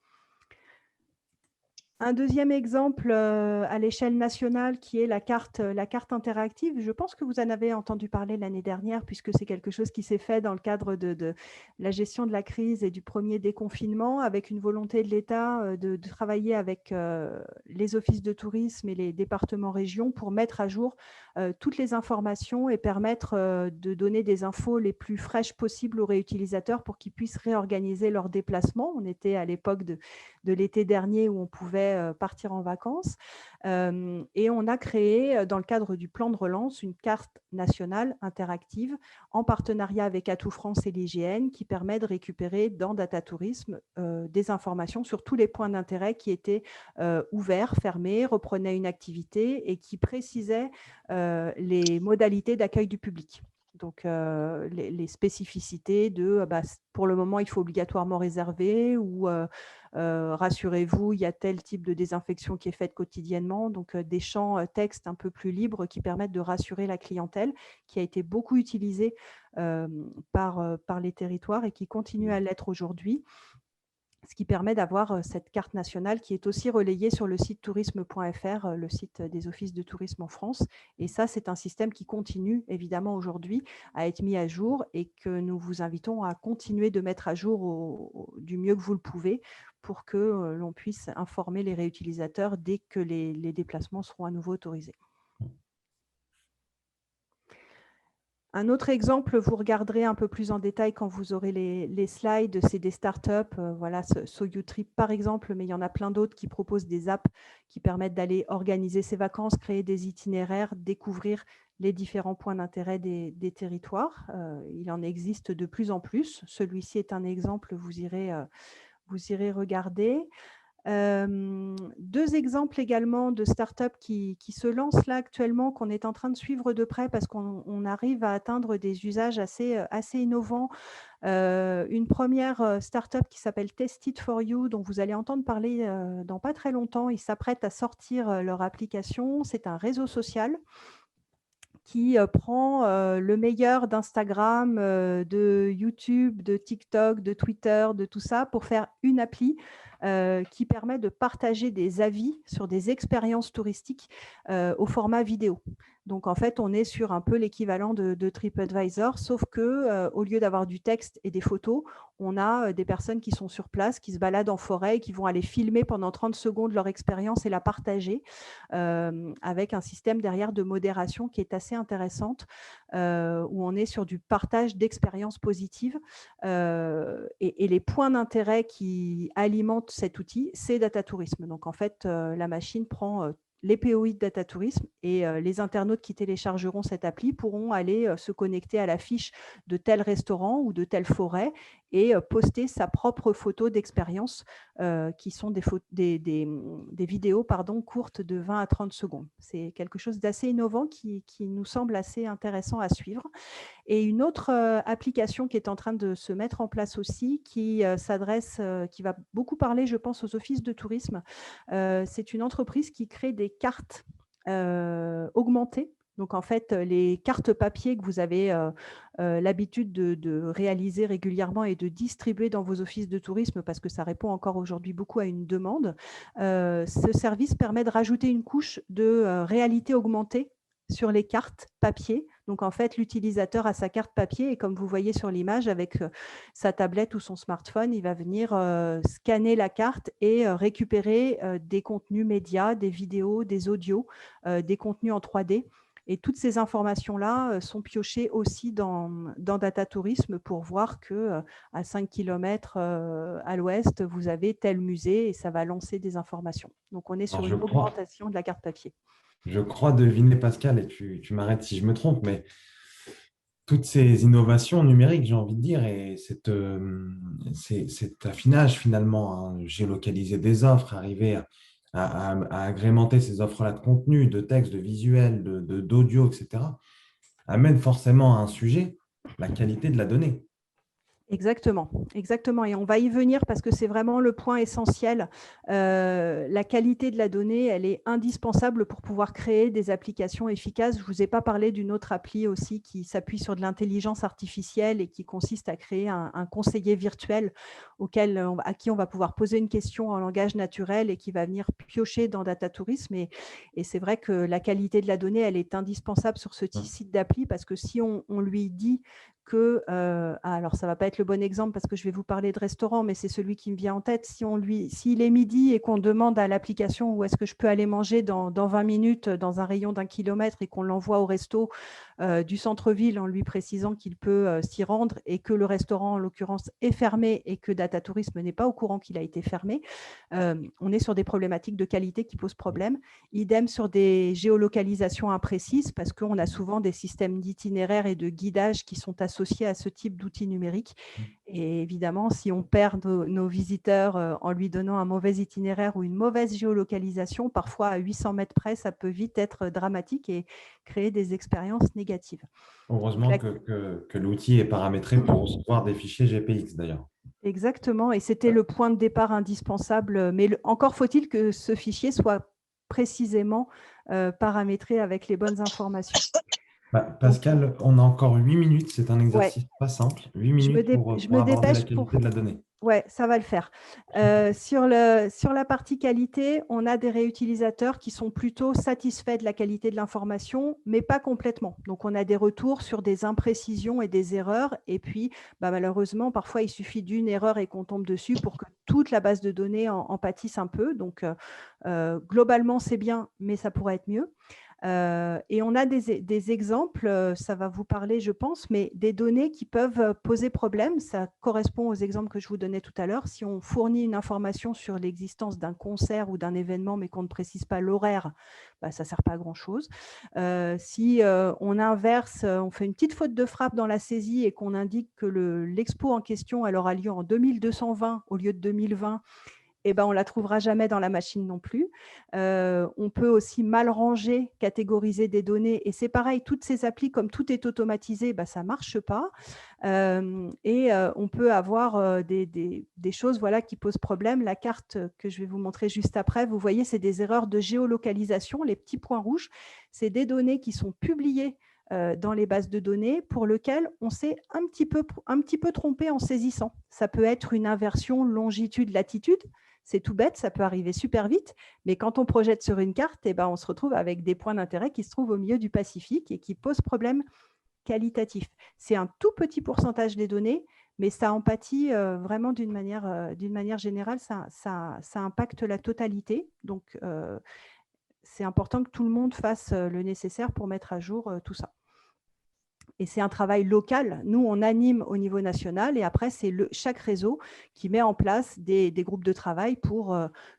Un deuxième exemple à l'échelle nationale qui est la carte interactive. Je pense que vous en avez entendu parler l'année dernière puisque c'est quelque chose qui s'est fait dans le cadre de la gestion de la crise et du premier déconfinement avec une volonté de l'État de travailler avec les offices de tourisme et les départements régions pour mettre à jour toutes les informations et permettre de donner des infos les plus fraîches possibles aux réutilisateurs pour qu'ils puissent réorganiser leurs déplacements. On était à l'époque de l'été dernier où on pouvait partir en vacances. Et on a créé, dans le cadre du plan de relance, une carte nationale interactive en partenariat avec Atout France et l'IGN qui permet de récupérer dans Data Tourisme des informations sur tous les points d'intérêt qui étaient ouverts, fermés, reprenaient une activité et qui précisaient les modalités d'accueil du public. Donc, les spécificités de pour le moment, il faut obligatoirement réserver ou rassurez-vous, il y a tel type de désinfection qui est faite quotidiennement. Donc, des champs texte un peu plus libres qui permettent de rassurer la clientèle, qui a été beaucoup utilisée par les territoires et qui continue à l'être aujourd'hui. Ce qui permet d'avoir cette carte nationale qui est aussi relayée sur le site tourisme.fr, le site des offices de tourisme en France. Et ça, c'est un système qui continue évidemment aujourd'hui à être mis à jour et que nous vous invitons à continuer de mettre à jour du mieux que vous le pouvez pour que l'on puisse informer les réutilisateurs dès que les déplacements seront à nouveau autorisés. Un autre exemple, vous regarderez un peu plus en détail quand vous aurez les slides, c'est des startups, voilà, SoYouTrip par exemple, mais il y en a plein d'autres qui proposent des apps qui permettent d'aller organiser ses vacances, créer des itinéraires, découvrir les différents points d'intérêt des territoires. Il en existe de plus en plus. Celui-ci est un exemple, vous irez regarder. Deux exemples également de startups qui se lancent là actuellement, qu'on est en train de suivre de près parce qu'on arrive à atteindre des usages assez innovants. Une première startup qui s'appelle Test It For You, dont vous allez entendre parler dans pas très longtemps. Ils s'apprêtent à sortir leur application. C'est un réseau social qui prend le meilleur d'Instagram, de YouTube, de TikTok, de Twitter, de tout ça pour faire une appli qui permet de partager des avis sur des expériences touristiques au format vidéo. Donc, en fait, on est sur un peu l'équivalent de TripAdvisor, sauf qu'au lieu d'avoir du texte et des photos, on a des personnes qui sont sur place, qui se baladent en forêt et qui vont aller filmer pendant 30 secondes leur expérience et la partager avec un système derrière de modération qui est assez intéressante, où on est sur du partage d'expériences positives. Et les points d'intérêt qui alimentent cet outil, c'est Data Tourisme. Donc, en fait, la machine prend les POI de Data Tourisme et les internautes qui téléchargeront cette appli pourront aller se connecter à la fiche de tel restaurant ou de telle forêt et poster sa propre photo d'expérience qui sont des vidéos courtes de 20 à 30 secondes. C'est quelque chose d'assez innovant qui nous semble assez intéressant à suivre. Et une autre application qui est en train de se mettre en place aussi, qui va beaucoup parler, je pense, aux offices de tourisme. C'est une entreprise qui crée des cartes augmentées. Donc, en fait, les cartes papier que vous avez l'habitude de réaliser régulièrement et de distribuer dans vos offices de tourisme, parce que ça répond encore aujourd'hui beaucoup à une demande, ce service permet de rajouter une couche de réalité augmentée sur les cartes papier. Donc, en fait, l'utilisateur a sa carte papier et comme vous voyez sur l'image, avec sa tablette ou son smartphone, il va venir scanner la carte et récupérer des contenus médias, des vidéos, des audios, des contenus en 3D. Et toutes ces informations-là sont piochées aussi dans Data Tourisme pour voir qu'à 5 km à l'ouest, vous avez tel musée et ça va lancer des informations. Donc, on est sur une augmentation de la carte papier. Je crois deviner, Pascal, et tu m'arrêtes si je me trompe, mais toutes ces innovations numériques, j'ai envie de dire, et cet affinage finalement, hein, géolocaliser des offres, arriver à agrémenter ces offres-là de contenu, de texte, de visuel, d'audio, etc., amène forcément à un sujet, la qualité de la donnée. Exactement, exactement. Et on va y venir parce que c'est vraiment le point essentiel. La qualité de la donnée, elle est indispensable pour pouvoir créer des applications efficaces. Je ne vous ai pas parlé d'une autre appli aussi qui s'appuie sur de l'intelligence artificielle et qui consiste à créer un conseiller virtuel à qui on va pouvoir poser une question en langage naturel et qui va venir piocher dans Data Tourisme. Et c'est vrai que la qualité de la donnée, elle est indispensable sur ce site d'appli parce que si on lui dit que, alors ça ne va pas être le bon exemple parce que je vais vous parler de restaurant, mais c'est celui qui me vient en tête. S'il est midi et qu'on demande à l'application où est-ce que je peux aller manger dans 20 minutes dans un rayon d'1 kilomètre et qu'on l'envoie au resto du centre-ville en lui précisant qu'il peut s'y rendre et que le restaurant, en l'occurrence, est fermé et que Data Tourisme n'est pas au courant qu'il a été fermé, on est sur des problématiques de qualité qui posent problème. Idem sur des géolocalisations imprécises parce qu'on a souvent des systèmes d'itinéraires et de guidage qui sont associés à ce type d'outils numériques. Et évidemment, si on perd nos visiteurs en lui donnant un mauvais itinéraire ou une mauvaise géolocalisation, parfois à 800 mètres près, ça peut vite être dramatique et créer des expériences négatives. Heureusement que l'outil est paramétré pour recevoir des fichiers GPX d'ailleurs. Exactement, et c'était le point de départ indispensable. Mais encore faut-il que ce fichier soit précisément paramétré avec les bonnes informations. Pascal, on a encore 8 minutes. C'est un exercice pas simple. 8 minutes pour aborder la qualité de la donnée. Oui, ça va le faire. Sur la partie qualité, on a des réutilisateurs qui sont plutôt satisfaits de la qualité de l'information, mais pas complètement. Donc, on a des retours sur des imprécisions et des erreurs. Et puis, malheureusement, parfois, il suffit d'une erreur et qu'on tombe dessus pour que toute la base de données en pâtisse un peu. Donc, globalement, c'est bien, mais ça pourrait être mieux. Et on a des exemples, ça va vous parler, je pense, mais des données qui peuvent poser problème. Ça correspond aux exemples que je vous donnais tout à l'heure. Si on fournit une information sur l'existence d'un concert ou d'un événement, mais qu'on ne précise pas l'horaire, ça ne sert pas à grand-chose. Si on inverse, on fait une petite faute de frappe dans la saisie et qu'on indique que l'expo en question, elle aura lieu en 2220 au lieu de 2020, on ne la trouvera jamais dans la machine non plus. On peut aussi mal ranger, catégoriser des données. Et c'est pareil, toutes ces applis, comme tout est automatisé, ça ne marche pas. On peut avoir des choses qui posent problème. La carte que je vais vous montrer juste après, vous voyez, c'est des erreurs de géolocalisation. Les petits points rouges, c'est des données qui sont publiées dans les bases de données pour lesquelles on s'est un petit peu trompé en saisissant. Ça peut être une inversion longitude-latitude. C'est tout bête, ça peut arriver super vite, mais quand on projette sur une carte, on se retrouve avec des points d'intérêt qui se trouvent au milieu du Pacifique et qui posent problème qualitatif. C'est un tout petit pourcentage des données, mais ça en pâtit vraiment d'une manière générale, ça impacte la totalité. Donc, c'est important que tout le monde fasse le nécessaire pour mettre à jour tout ça. Et c'est un travail local. Nous, on anime au niveau national et après, c'est chaque réseau qui met en place des groupes de travail pour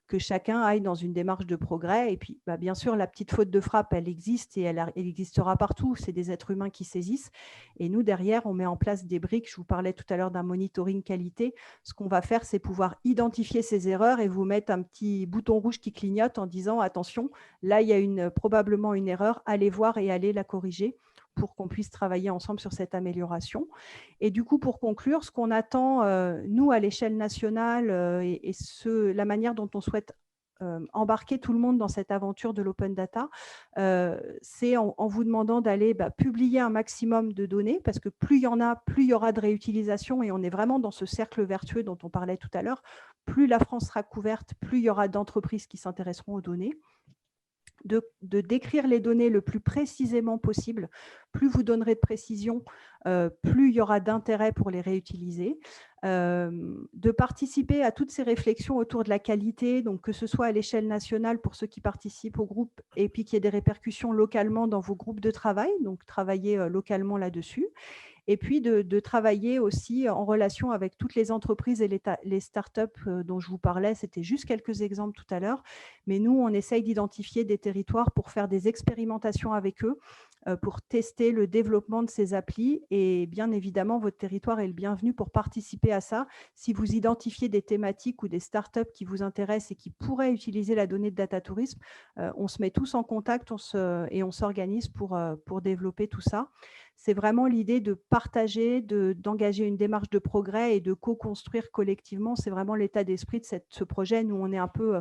que chacun aille dans une démarche de progrès. Et puis, bien sûr, la petite faute de frappe, elle existe et elle existera partout. C'est des êtres humains qui saisissent. Et nous, derrière, on met en place des briques. Je vous parlais tout à l'heure d'un monitoring qualité. Ce qu'on va faire, c'est pouvoir identifier ces erreurs et vous mettre un petit bouton rouge qui clignote en disant « Attention, là, il y a probablement une erreur. Allez voir et allez la corriger » pour qu'on puisse travailler ensemble sur cette amélioration. Et du coup, pour conclure, ce qu'on attend, nous, à l'échelle nationale, la manière dont on souhaite embarquer tout le monde dans cette aventure de l'open data, c'est en vous demandant d'aller publier un maximum de données, parce que plus il y en a, plus il y aura de réutilisation, et on est vraiment dans ce cercle vertueux dont on parlait tout à l'heure. Plus la France sera couverte, plus il y aura d'entreprises qui s'intéresseront aux données. de décrire les données le plus précisément possible. Plus vous donnerez de précision, plus il y aura d'intérêt pour les réutiliser. De participer à toutes ces réflexions autour de la qualité, donc que ce soit à l'échelle nationale pour ceux qui participent au groupe et puis qu'il y ait des répercussions localement dans vos groupes de travail, donc travailler localement là-dessus. Et puis de travailler aussi en relation avec toutes les entreprises et les startups dont je vous parlais. C'était juste quelques exemples tout à l'heure. Mais nous, on essaye d'identifier des territoires pour faire des expérimentations avec eux, pour tester le développement de ces applis. Et bien évidemment, votre territoire est le bienvenu pour participer à ça. Si vous identifiez des thématiques ou des startups qui vous intéressent et qui pourraient utiliser la donnée de Data Tourisme, on se met tous en contact et on s'organise pour développer tout ça. C'est vraiment l'idée de partager, d'engager une démarche de progrès et de co-construire collectivement. C'est vraiment l'état d'esprit de ce projet. Nous, on est un peu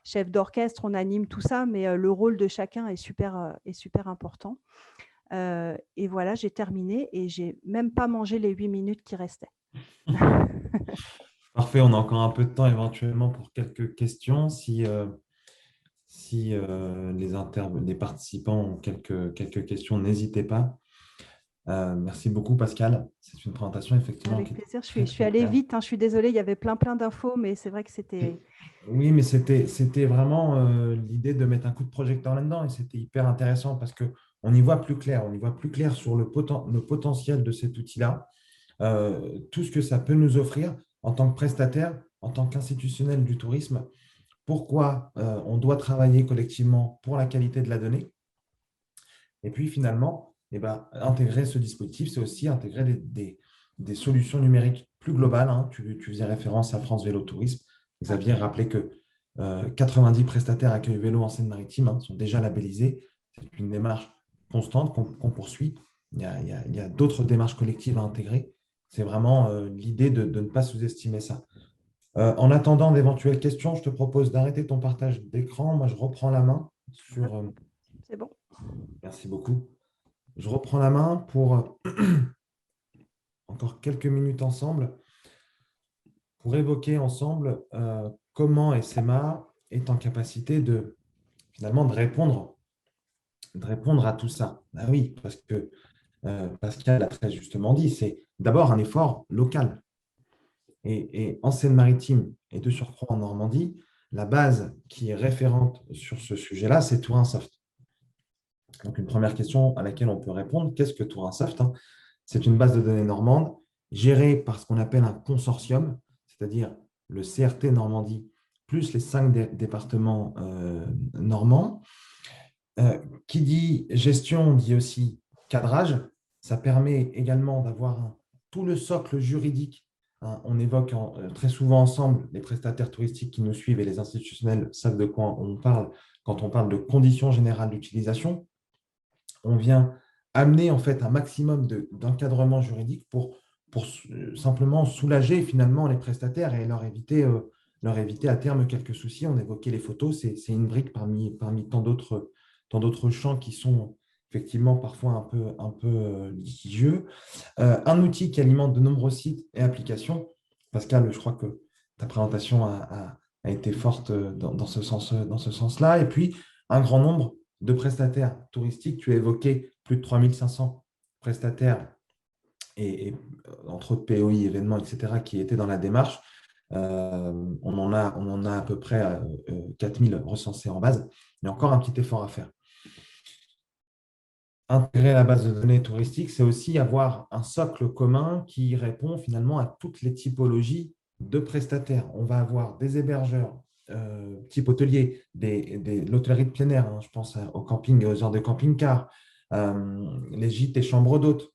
chef d'orchestre, on anime tout ça, mais le rôle de chacun est super important. Et voilà, j'ai terminé et je n'ai même pas mangé les 8 minutes qui restaient. Parfait, on a encore un peu de temps éventuellement pour quelques questions. Si les participants ont quelques questions, n'hésitez pas. Merci beaucoup, Pascal. C'est une présentation effectivement. Avec plaisir. Je suis allée vite. Je suis désolée, il y avait plein d'infos, mais c'est vrai que c'était… Oui, mais c'était vraiment l'idée de mettre un coup de projecteur là-dedans et c'était hyper intéressant parce qu'on y voit plus clair. On y voit plus clair sur le potentiel de cet outil-là, tout ce que ça peut nous offrir en tant que prestataire, en tant qu'institutionnel du tourisme. Pourquoi on doit travailler collectivement pour la qualité de la donnée. Et puis finalement, intégrer ce dispositif, c'est aussi intégrer des solutions numériques plus globales. Tu faisais référence à France Vélo Tourisme. Xavier rappelait que 90 prestataires accueil vélo en Seine-Maritime sont déjà labellisés. C'est une démarche constante qu'on poursuit. Il y a d'autres démarches collectives à intégrer. C'est vraiment l'idée de ne pas sous-estimer ça. En attendant d'éventuelles questions, je te propose d'arrêter ton partage d'écran. Moi, je reprends la main sur… C'est bon. Merci beaucoup. Je reprends la main pour encore quelques minutes ensemble pour évoquer ensemble comment SMA est en capacité finalement de répondre à tout ça. Ah oui, parce que Pascal a très justement dit, c'est d'abord un effort local. Et en Seine-Maritime et de surcroît en Normandie, la base qui est référente sur ce sujet-là, c'est Tourinsoft. Donc, une première question à laquelle on peut répondre, qu'est-ce que Tourinsoft? C'est une base de données normande gérée par ce qu'on appelle un consortium, c'est-à-dire le CRT Normandie plus les 5 départements normands. Qui dit gestion dit aussi cadrage. Ça permet également d'avoir tout le socle juridique. On évoque très souvent ensemble, les prestataires touristiques qui nous suivent et les institutionnels savent de quoi on parle quand on parle de conditions générales d'utilisation. On vient amener en fait un maximum d'encadrement juridique pour simplement soulager finalement les prestataires et leur éviter à terme quelques soucis. On évoquait les photos, c'est une brique parmi tant d'autres champs qui sont effectivement parfois un peu litigieux. Un outil qui alimente de nombreux sites et applications. Pascal, je crois que ta présentation a été forte dans ce sens-là. Et puis, un grand nombre de prestataires touristiques. Tu as évoqué plus de 3500 prestataires et entre autres POI, événements, etc., qui étaient dans la démarche. On en a à peu près 4000 recensés en base. Il y a encore un petit effort à faire. Intégrer la base de données touristique, c'est aussi avoir un socle commun qui répond finalement à toutes les typologies de prestataires. On va avoir des hébergeurs type hôtelier, l'hôtellerie de plein air, je pense au camping et aux heures de camping-car, les gîtes et chambres d'hôtes,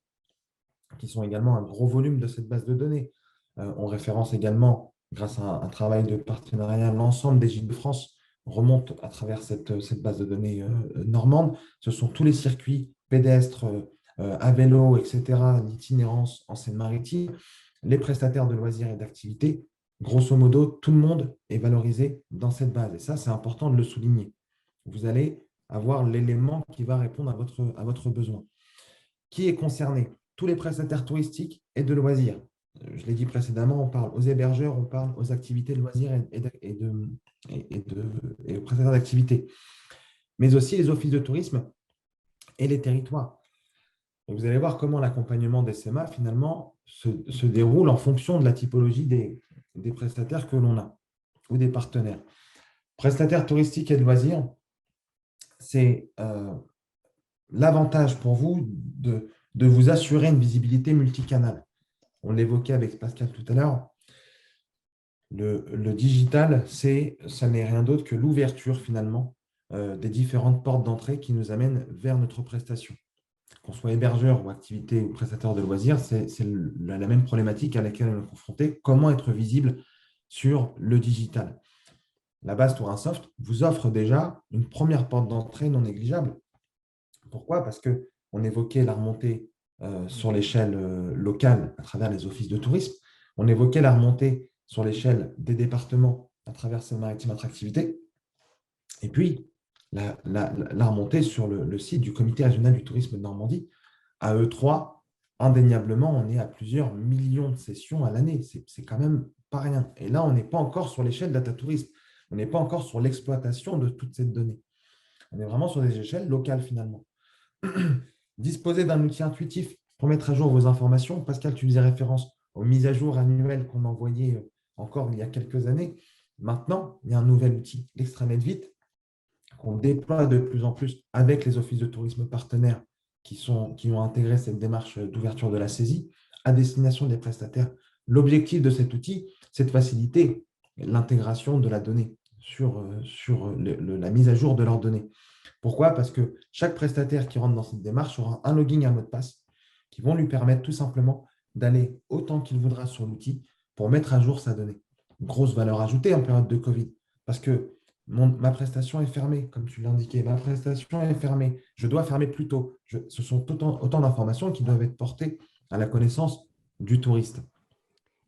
qui sont également un gros volume de cette base de données. On référence également, grâce à un travail de partenariat, l'ensemble des gîtes de France remonte à travers cette base de données normande. Ce sont tous les circuits pédestres, à vélo, etc., d'itinérance en Seine-Maritime, les prestataires de loisirs et d'activités. Grosso modo, tout le monde est valorisé dans cette base. Et ça, c'est important de le souligner. Vous allez avoir l'élément qui va répondre à votre besoin. Qui est concerné? Tous les prestataires touristiques et de loisirs. Je l'ai dit précédemment, on parle aux hébergeurs, on parle aux activités de loisirs et aux prestataires d'activités. mais aussi les offices de tourisme et les territoires. Et vous allez voir comment l'accompagnement des SMA, finalement, se déroule en fonction de la typologie des prestataires que l'on a ou des partenaires. Prestataires touristiques et de loisirs, c'est l'avantage pour vous de vous assurer une visibilité multicanale. On l'évoquait avec Pascal tout à l'heure. Le digital, ça n'est rien d'autre que l'ouverture finalement des différentes portes d'entrée qui nous amènent vers notre prestation. Qu'on soit hébergeur ou activité ou prestataire de loisirs, c'est la même problématique à laquelle on est confronté. Comment être visible sur le digital? La base Tourinsoft vous offre déjà une première porte d'entrée non négligeable. Pourquoi? Parce qu'on évoquait la remontée sur l'échelle locale à travers les offices de tourisme. On évoquait la remontée sur l'échelle des départements à travers ces maritimes attractivités. Et puis, la remontée sur le site du Comité régional du tourisme de Normandie. À E3, indéniablement, on est à plusieurs millions de sessions à l'année. C'est quand même pas rien. Et là, on n'est pas encore sur l'échelle data tourisme. On n'est pas encore sur l'exploitation de toute cette donnée. On est vraiment sur des échelles locales finalement. Disposer d'un outil intuitif pour mettre à jour vos informations. Pascal, tu faisais référence aux mises à jour annuelles qu'on envoyait encore il y a quelques années. Maintenant, il y a un nouvel outil, l'Extranet Vite, qu'on déploie de plus en plus avec les offices de tourisme partenaires qui ont intégré cette démarche d'ouverture de la saisie à destination des prestataires. L'objectif de cet outil, c'est de faciliter l'intégration de la donnée sur la mise à jour de leurs données. Pourquoi? Parce que chaque prestataire qui rentre dans cette démarche aura un login et un mot de passe qui vont lui permettre tout simplement d'aller autant qu'il voudra sur l'outil pour mettre à jour sa donnée. Une grosse valeur ajoutée en période de Covid. Parce que ma prestation est fermée, comme tu l'indiquais. Ma prestation est fermée. Je dois fermer plus tôt. Ce sont autant d'informations qui doivent être portées à la connaissance du touriste.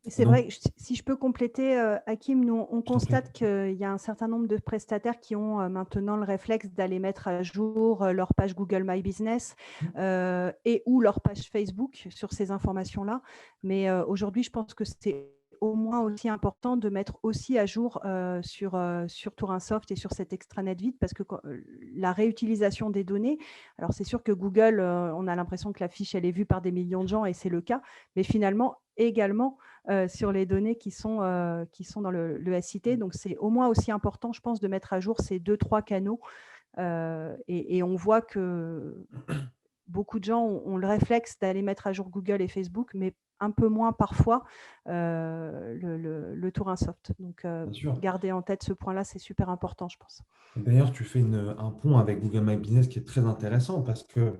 C'est vrai, si je peux compléter, Hakim, nous, on constate qu'il y a un certain nombre de prestataires qui ont maintenant le réflexe d'aller mettre à jour leur page Google My Business et ou leur page Facebook sur ces informations-là. Mais aujourd'hui, je pense que c'est au moins aussi important de mettre aussi à jour sur Tourinsoft et sur cet extranet vide parce que la réutilisation des données, alors c'est sûr que Google, on a l'impression que la fiche, elle est vue par des millions de gens et c'est le cas, mais finalement, également sur les données qui sont dans le SIT. Donc, c'est au moins aussi important, je pense, de mettre à jour ces 2-3 canaux. Et on voit que beaucoup de gens ont le réflexe d'aller mettre à jour Google et Facebook, mais un peu moins parfois le Tourinsoft. Donc, garder en tête ce point-là, c'est super important, je pense. D'ailleurs, tu fais un pont avec Google My Business qui est très intéressant parce que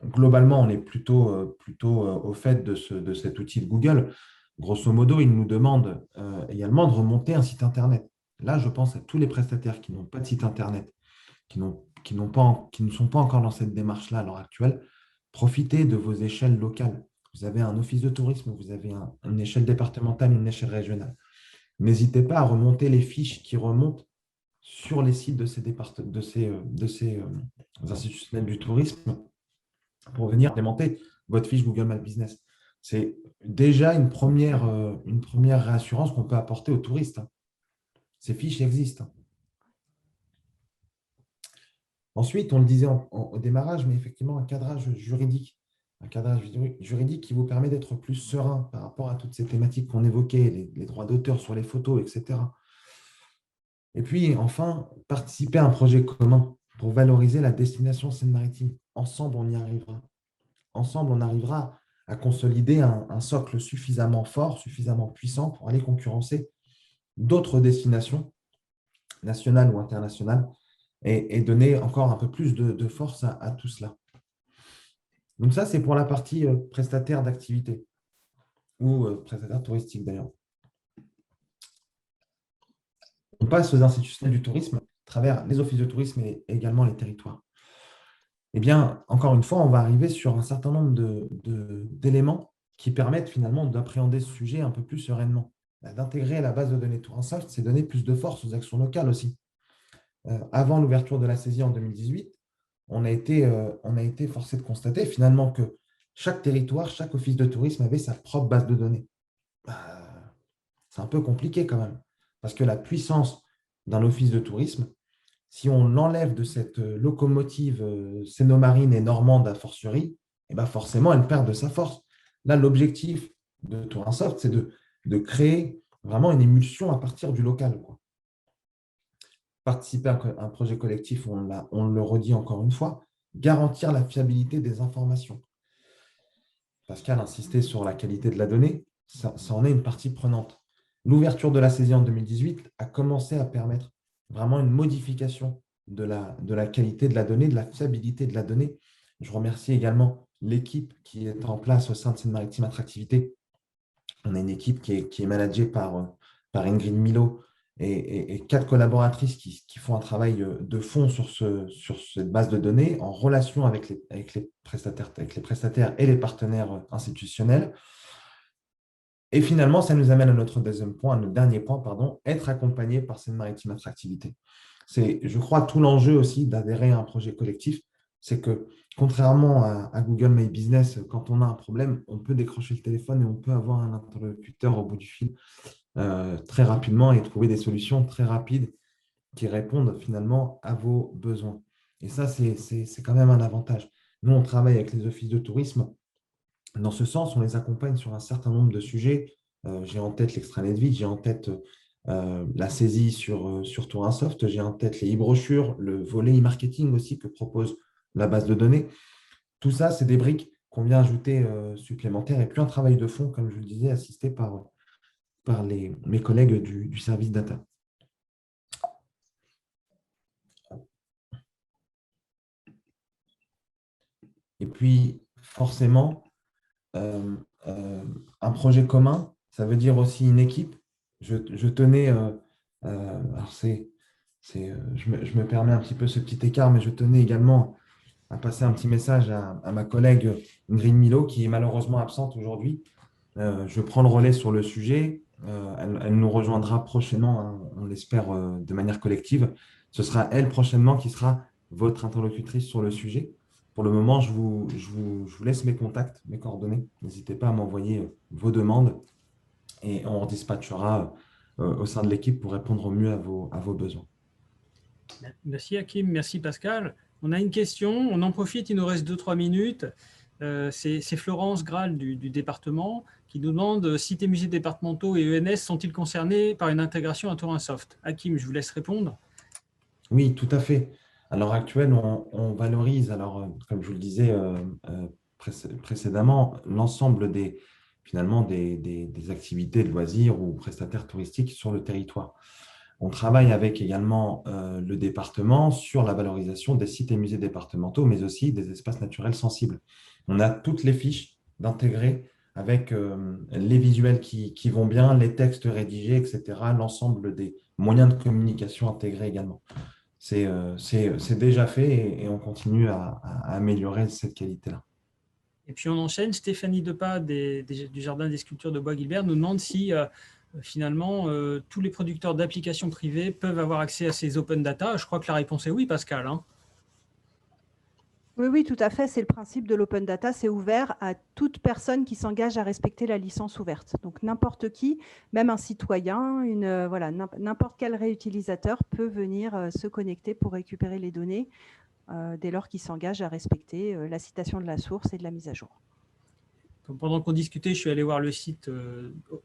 globalement, on est plutôt au fait de cet outil de Google. Grosso modo, il nous demande également de remonter un site Internet. Là, je pense à tous les prestataires qui n'ont pas de site Internet, qui ne sont pas encore dans cette démarche-là à l'heure actuelle. Profitez de vos échelles locales. Vous avez un office de tourisme, vous avez une échelle départementale, une échelle régionale. N'hésitez pas à remonter les fiches qui remontent sur les sites de ces institutionnels du tourisme pour venir implémenter votre fiche Google My Business. C'est déjà une première réassurance qu'on peut apporter aux touristes. Ces fiches existent. Ensuite, on le disait au démarrage, mais effectivement, un cadrage juridique qui vous permet d'être plus serein par rapport à toutes ces thématiques qu'on évoquait, les droits d'auteur sur les photos, etc. Et puis, enfin, participer à un projet commun pour valoriser la destination Seine-Maritime. Ensemble, on y arrivera. Ensemble, on arrivera à consolider un socle suffisamment fort, suffisamment puissant pour aller concurrencer d'autres destinations nationales ou internationales et donner encore un peu plus de force à tout cela. Donc ça, c'est pour la partie prestataire d'activité ou prestataire touristique d'ailleurs. On passe aux institutionnels du tourisme à travers les offices de tourisme et également les territoires. Eh bien, encore une fois, on va arriver sur un certain nombre d'éléments qui permettent finalement d'appréhender ce sujet un peu plus sereinement. D'intégrer la base de données Tourinsoft, c'est donner plus de force aux actions locales aussi. Avant l'ouverture de la saisie en 2018, on a été forcé de constater finalement que chaque territoire, chaque office de tourisme avait sa propre base de données. C'est un peu compliqué quand même. Parce que la puissance d'un office de tourisme, si on l'enlève de cette locomotive sénomarine et normande a fortiori, eh ben forcément, elle perd de sa force. Là, l'objectif de Tourinsoft, c'est de créer vraiment une émulsion à partir du local, quoi. Participer à un projet collectif, on le redit encore une fois, garantir la fiabilité des informations. Pascal insistait sur la qualité de la donnée, ça en est une partie prenante. L'ouverture de la saisie en 2018 a commencé à permettre vraiment une modification de la qualité de la donnée, de la fiabilité de la donnée. Je remercie également l'équipe qui est en place au sein de Seine-Maritime Attractivité. On a une équipe qui est managée par Ingrid Milo et 4 collaboratrices qui font un travail de fond sur cette base de données en relation avec les prestataires et les partenaires institutionnels. Et finalement, ça nous amène à notre deuxième point, à notre dernier point, pardon, être accompagné par Seine-Maritime Attractivité. C'est, je crois, tout l'enjeu aussi d'adhérer à un projet collectif, c'est que contrairement à Google My Business, quand on a un problème, on peut décrocher le téléphone et on peut avoir un interlocuteur au bout du fil très rapidement et trouver des solutions très rapides qui répondent finalement à vos besoins. Et ça, c'est quand même un avantage. Nous, on travaille avec les offices de tourisme. Dans ce sens, on les accompagne sur un certain nombre de sujets. J'ai en tête l'extranet vide, j'ai en tête la saisie sur Tourinsoft, j'ai en tête les e-brochures, le volet e-marketing aussi que propose la base de données. Tout ça, c'est des briques qu'on vient ajouter supplémentaires et puis un travail de fond, comme je le disais, assisté par mes collègues du service data. Et puis, forcément, un projet commun, ça veut dire aussi une équipe. Je tenais, alors je me permets un petit peu ce petit écart, mais je tenais également à passer un petit message à ma collègue Ingrid Milo, qui est malheureusement absente aujourd'hui. Je prends le relais sur le sujet. Elle nous rejoindra prochainement, hein, on l'espère de manière collective. Ce sera elle prochainement qui sera votre interlocutrice sur le sujet. Pour le moment, je vous laisse mes contacts, mes coordonnées. N'hésitez pas à m'envoyer vos demandes et on dispatchera au sein de l'équipe pour répondre au mieux à vos besoins. Merci Hakim, merci Pascal. On a une question, on en profite, il nous reste 2-3 minutes. C'est Florence Graal du département qui nous demande si tes musées départementaux et ENS sont-ils concernés par une intégration à Tourinsoft. Hakim, je vous laisse répondre. Oui, tout à fait. À l'heure actuelle, on valorise, alors, comme je vous le disais précédemment, l'ensemble finalement des activités de loisirs ou prestataires touristiques sur le territoire. On travaille avec également le département sur la valorisation des sites et musées départementaux, mais aussi des espaces naturels sensibles. On a toutes les fiches d'intégrer avec les visuels qui vont bien, les textes rédigés, etc., l'ensemble des moyens de communication intégrés également. C'est déjà fait et on continue à améliorer cette qualité-là. Et puis on enchaîne, Stéphanie Depas du Jardin des Sculptures de Bois-Guilbert nous demande si finalement tous les producteurs d'applications privées peuvent avoir accès à ces open data. Je crois que la réponse est oui, Pascal. Hein. Oui, tout à fait. C'est le principe de l'open data. C'est ouvert à toute personne qui s'engage à respecter la licence ouverte. Donc, n'importe qui, même un citoyen, voilà, n'importe quel réutilisateur peut venir se connecter pour récupérer les données dès lors qu'il s'engage à respecter la citation de la source et de la mise à jour. Pendant qu'on discutait, je suis allé voir le site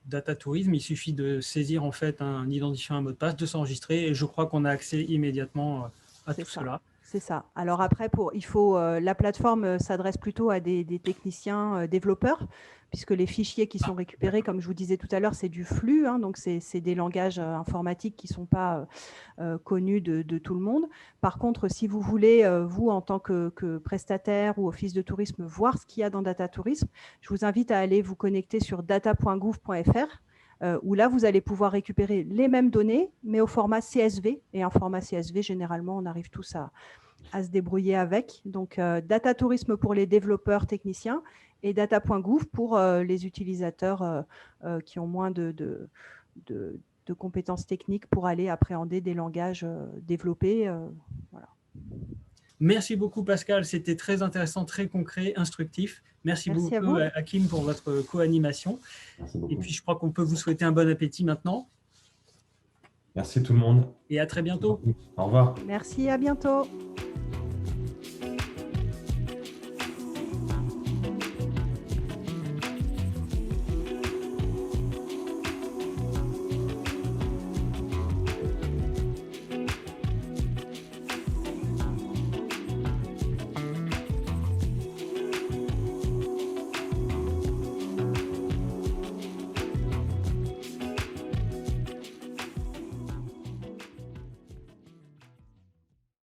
Data Tourisme. Il suffit de saisir en fait un identifiant, un mot de passe, de s'enregistrer et je crois qu'on a accès immédiatement à tout cela. C'est ça. Alors après, la plateforme s'adresse plutôt à des techniciens développeurs, puisque les fichiers qui sont récupérés, comme je vous disais tout à l'heure, c'est du flux, hein, donc c'est des langages informatiques qui ne sont pas connus de tout le monde. Par contre, si vous voulez, vous, en tant que prestataire ou office de tourisme, voir ce qu'il y a dans Data Tourisme, je vous invite à aller vous connecter sur data.gouv.fr. Où là, vous allez pouvoir récupérer les mêmes données, mais au format CSV. Et un format CSV, généralement, on arrive tous à se débrouiller avec. Donc, Data Tourisme pour les développeurs techniciens et data.gouv pour les utilisateurs qui ont moins de compétences techniques pour aller appréhender des langages développés. Voilà. Merci beaucoup, Pascal. C'était très intéressant, très concret, instructif. Merci beaucoup, Hakim, pour votre co-animation. Et puis, je crois qu'on peut vous souhaiter un bon appétit maintenant. Merci tout le monde. Et à très bientôt. Au revoir. Merci, à bientôt.